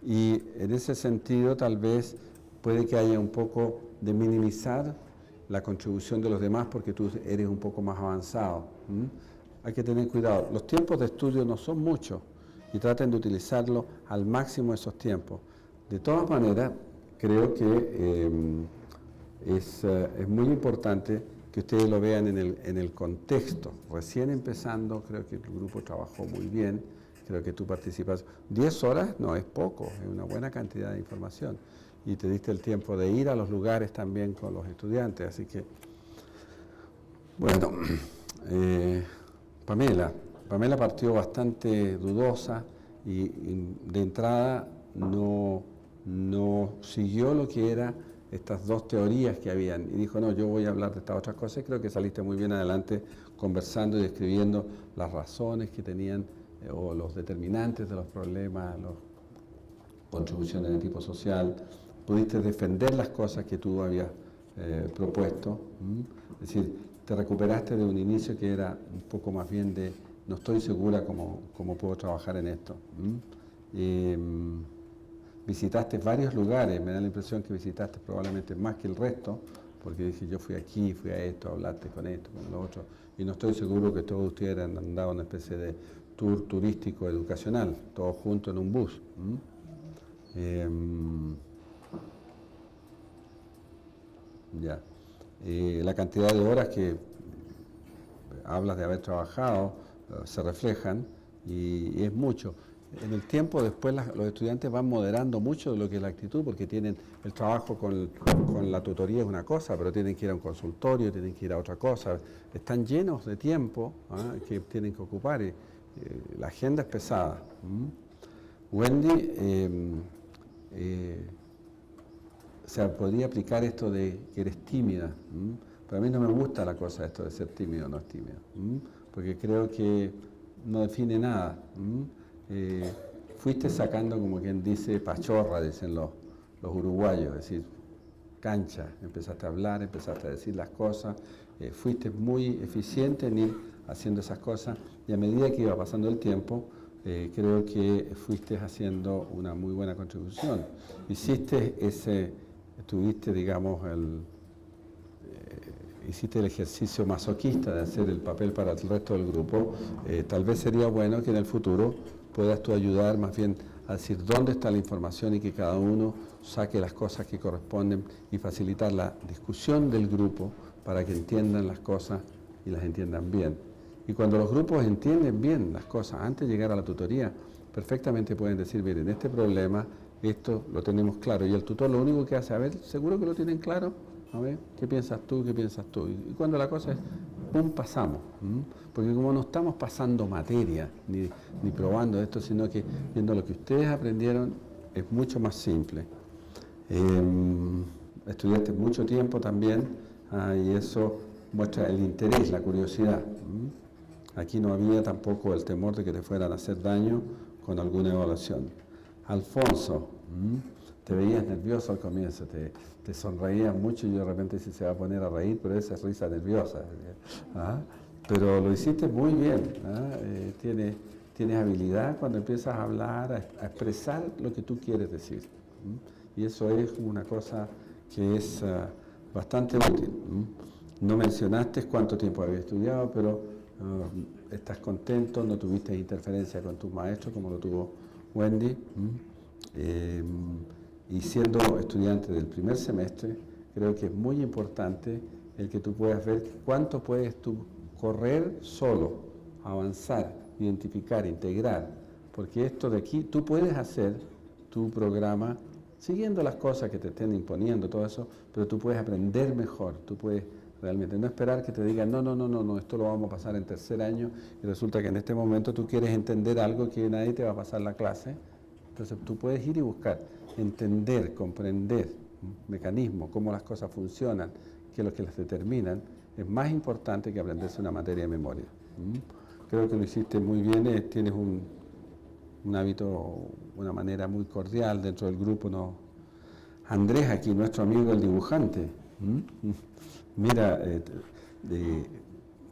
Y en ese sentido tal vez puede que haya un poco de minimizar la contribución de los demás porque tú eres un poco más avanzado. Hay que tener cuidado. Los tiempos de estudio no son muchos y traten de utilizarlo al máximo esos tiempos. De todas maneras, creo que es muy importante que ustedes lo vean en el contexto. Recién empezando, creo que el grupo trabajó muy bien, creo que tú participas. 10 horas no es poco, es una buena cantidad de información. Y te diste el tiempo de ir a los lugares también con los estudiantes. Así que, bueno, Pamela partió bastante dudosa y de entrada no siguió lo que era estas dos teorías que habían y dijo, no, yo voy a hablar de estas otras cosas y creo que saliste muy bien adelante conversando y describiendo las razones que tenían o los determinantes de los problemas, las contribuciones de tipo social. Pudiste defender las cosas que tú habías propuesto, es decir, te recuperaste de un inicio que era un poco más bien de no estoy segura cómo puedo trabajar en esto. Visitaste varios lugares, me da la impresión que visitaste probablemente más que el resto, porque dije yo fui aquí, fui a esto, hablaste con esto, con lo otro, y no estoy seguro que todos ustedes han andado una especie de tour turístico educacional, todos juntos en un bus. La cantidad de horas que hablas de haber trabajado se reflejan y es mucho. En el tiempo después los estudiantes van moderando mucho de lo que es la actitud porque tienen el trabajo con la tutoría es una cosa, pero tienen que ir a un consultorio, tienen que ir a otra cosa. Están llenos de tiempo que tienen que ocupar y la agenda es pesada. Wendy, se podría aplicar esto de que eres tímida. Pero a mí no me gusta la cosa esto de ser tímido o no es tímido, porque creo que no define nada. Fuiste sacando, como quien dice, pachorra, dicen los uruguayos, es decir, cancha, empezaste a hablar, empezaste a decir las cosas, fuiste muy eficiente en ir haciendo esas cosas y a medida que iba pasando el tiempo, creo que fuiste haciendo una muy buena contribución. Tuviste, digamos, hiciste el ejercicio masoquista de hacer el papel para el resto del grupo. Tal vez sería bueno que en el futuro puedas tú ayudar más bien a decir dónde está la información y que cada uno saque las cosas que corresponden y facilitar la discusión del grupo para que entiendan las cosas y las entiendan bien. Y cuando los grupos entienden bien las cosas, antes de llegar a la tutoría, perfectamente pueden decir, miren, este problema, esto lo tenemos claro. Y el tutor lo único que hace, a ver, ¿seguro que lo tienen claro? A ver, ¿qué piensas tú? ¿Qué piensas tú? Y cuando la cosa es, ¡pum!, pasamos. Porque como no estamos pasando materia, ni probando esto, sino que viendo lo que ustedes aprendieron, es mucho más simple. Estudiaste mucho tiempo también, y eso muestra el interés, la curiosidad. Aquí no había tampoco el temor de que te fueran a hacer daño con alguna evaluación. Alfonso, te veías nervioso al comienzo, te sonreías mucho y de repente se va a poner a reír, pero esa es risa nerviosa. Pero lo hiciste muy bien. Tienes habilidad cuando empiezas a hablar, a expresar lo que tú quieres decir. Y eso es una cosa que es bastante útil. No mencionaste cuánto tiempo habías estudiado, pero estás contento, no tuviste interferencia con tus maestros como lo tuvo Wendy. Y siendo estudiante del primer semestre, creo que es muy importante el que tú puedas ver cuánto puedes tú correr solo, avanzar, identificar, integrar, porque esto de aquí, tú puedes hacer tu programa siguiendo las cosas que te estén imponiendo, todo eso, pero tú puedes aprender mejor, tú puedes realmente no esperar que te digan, no, esto lo vamos a pasar en tercer año, y resulta que en este momento tú quieres entender algo que nadie te va a pasar la clase. Entonces tú puedes ir y buscar, entender, comprender mecanismos, cómo las cosas funcionan, qué es lo que las determinan, es más importante que aprenderse una materia de memoria. Creo que lo hiciste muy bien, tienes un hábito, una manera muy cordial dentro del grupo. ¿No? Andrés aquí, nuestro amigo el dibujante, mira,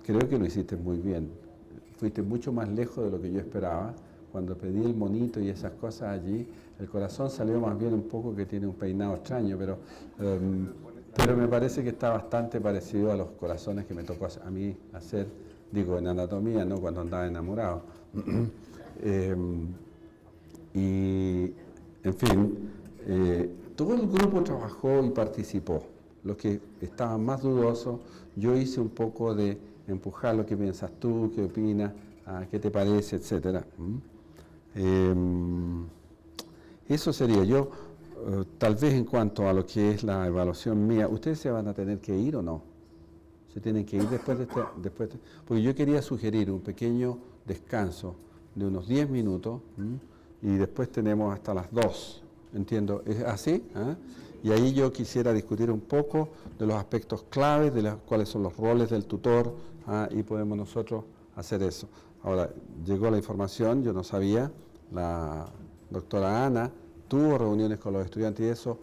creo que lo hiciste muy bien, fuiste mucho más lejos de lo que yo esperaba. Cuando pedí el monito y esas cosas allí, el corazón salió más bien un poco que tiene un peinado extraño, pero me parece que está bastante parecido a los corazones que me tocó a mí hacer, digo, en anatomía, no cuando andaba enamorado. Y, en fin, todo el grupo trabajó y participó. Los que estaban más dudosos, yo hice un poco de empujar lo que piensas tú, qué opinas, qué te parece, etcétera. Eso sería yo. Tal vez en cuanto a lo que es la evaluación mía, ¿ustedes se van a tener que ir o no? ¿Se tienen que ir después de porque yo quería sugerir un pequeño descanso de unos 10 minutos y después tenemos hasta las 2, entiendo, ¿es así? Y ahí yo quisiera discutir un poco de los aspectos claves, de cuáles son los roles del tutor, y podemos nosotros hacer eso. Ahora, llegó la información, yo no sabía, la doctora Ana tuvo reuniones con los estudiantes y eso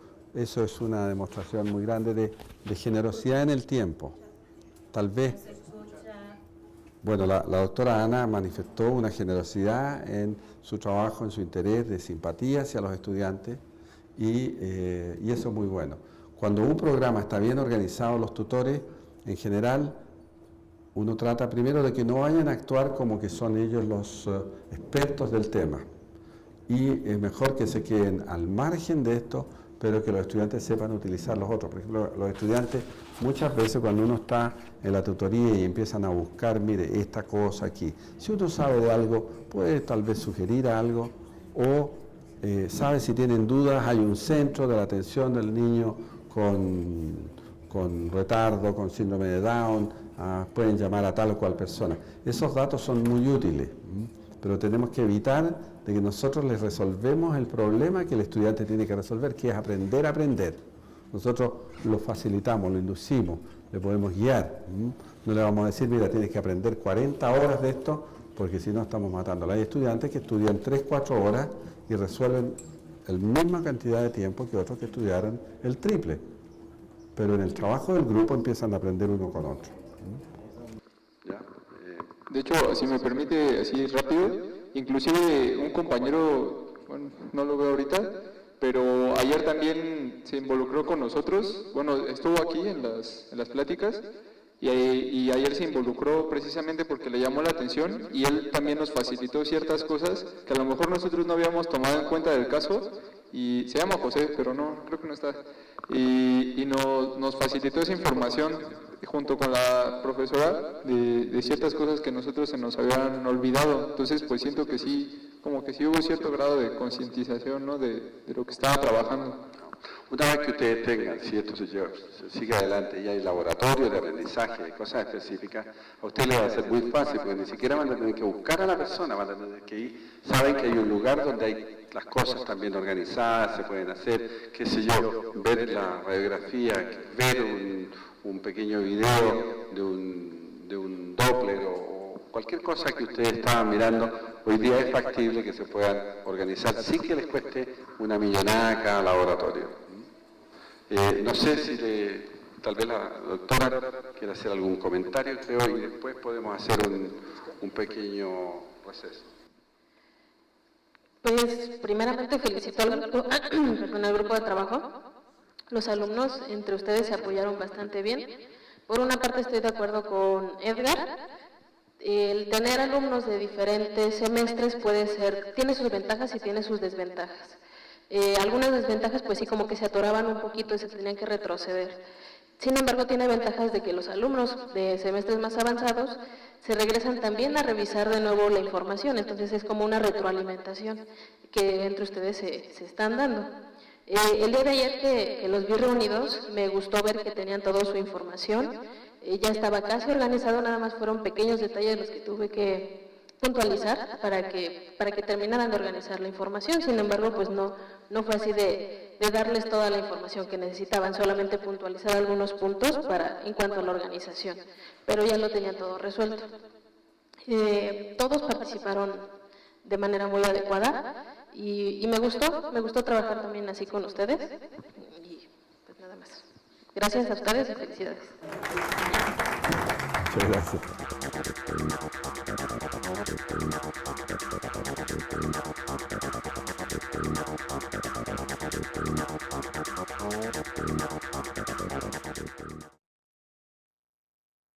es una demostración muy grande de generosidad en el tiempo. Tal vez, bueno, la doctora Ana manifestó una generosidad en su trabajo, en su interés de simpatía hacia los estudiantes y eso es muy bueno. Cuando un programa está bien organizado, los tutores, en general, uno trata primero de que no vayan a actuar como que son ellos los expertos del tema. Y es mejor que se queden al margen de esto, pero que los estudiantes sepan utilizar los otros. Por ejemplo, los estudiantes muchas veces cuando uno está en la tutoría y empiezan a buscar, mire, esta cosa aquí, si uno sabe de algo, puede tal vez sugerir algo, o sabe si tienen dudas, hay un centro de la atención del niño con retardo, con síndrome de Down, pueden llamar a tal o cual persona. Esos datos son muy útiles, pero tenemos que evitar de que nosotros les resolvemos el problema que el estudiante tiene que resolver, que es aprender a aprender. Nosotros lo facilitamos, lo inducimos, le podemos guiar. No le vamos a decir, mira, tienes que aprender 40 horas de esto, porque si no estamos matando. Hay estudiantes que estudian 3-4 horas y resuelven la misma cantidad de tiempo que otros que estudiaron el triple. Pero en el trabajo del grupo empiezan a aprender uno con otro. De hecho, si me permite, así rápido, inclusive un compañero, bueno, no lo veo ahorita, pero ayer también se involucró con nosotros, bueno, estuvo aquí en las pláticas, y ayer se involucró precisamente porque le llamó la atención, y él también nos facilitó ciertas cosas que a lo mejor nosotros no habíamos tomado en cuenta del caso, y se llama José, pero no, creo que no está, y nos facilitó esa información junto con la profesora de ciertas cosas que nosotros se nos habían olvidado. Entonces pues siento que sí, como que sí hubo cierto grado de concientización, ¿no?, de lo que estaba trabajando. Una vez que ustedes tengan, si esto se sigue adelante y hay laboratorio de aprendizaje, de cosas específicas, a ustedes les va a ser muy fácil, porque ni siquiera van a tener que buscar a la persona, van a tener que ir, saben que hay un lugar donde hay las cosas también organizadas, se pueden hacer, qué sé yo, ver la radiografía, ver un pequeño video de un Doppler o cualquier cosa que ustedes estaban mirando, hoy día es factible que se puedan organizar sin que les cueste una millonada cada laboratorio. No sé si tal vez la doctora quiere hacer algún comentario, creo, y después podemos hacer un pequeño receso. Pues primeramente felicito al grupo de trabajo. Los alumnos entre ustedes se apoyaron bastante bien. Por una parte estoy de acuerdo con Edgar. El tener alumnos de diferentes semestres tiene sus ventajas y tiene sus desventajas. Algunas desventajas, pues sí, como que se atoraban un poquito y se tenían que retroceder. Sin embargo, tiene ventajas de que los alumnos de semestres más avanzados se regresan también a revisar de nuevo la información, entonces es como una retroalimentación que entre ustedes se están dando. El día de ayer que los vi reunidos, me gustó ver que tenían toda su información, ya estaba casi organizado, nada más fueron pequeños detalles los que tuve que puntualizar para que terminaran de organizar la información. Sin embargo, pues no fue así de darles toda la información que necesitaban, solamente puntualizar algunos puntos en cuanto a la organización, pero ya lo tenían todo resuelto. Todos participaron de manera muy adecuada y me gustó trabajar también así con ustedes y pues nada más. Gracias a ustedes y felicidades. Muchas gracias.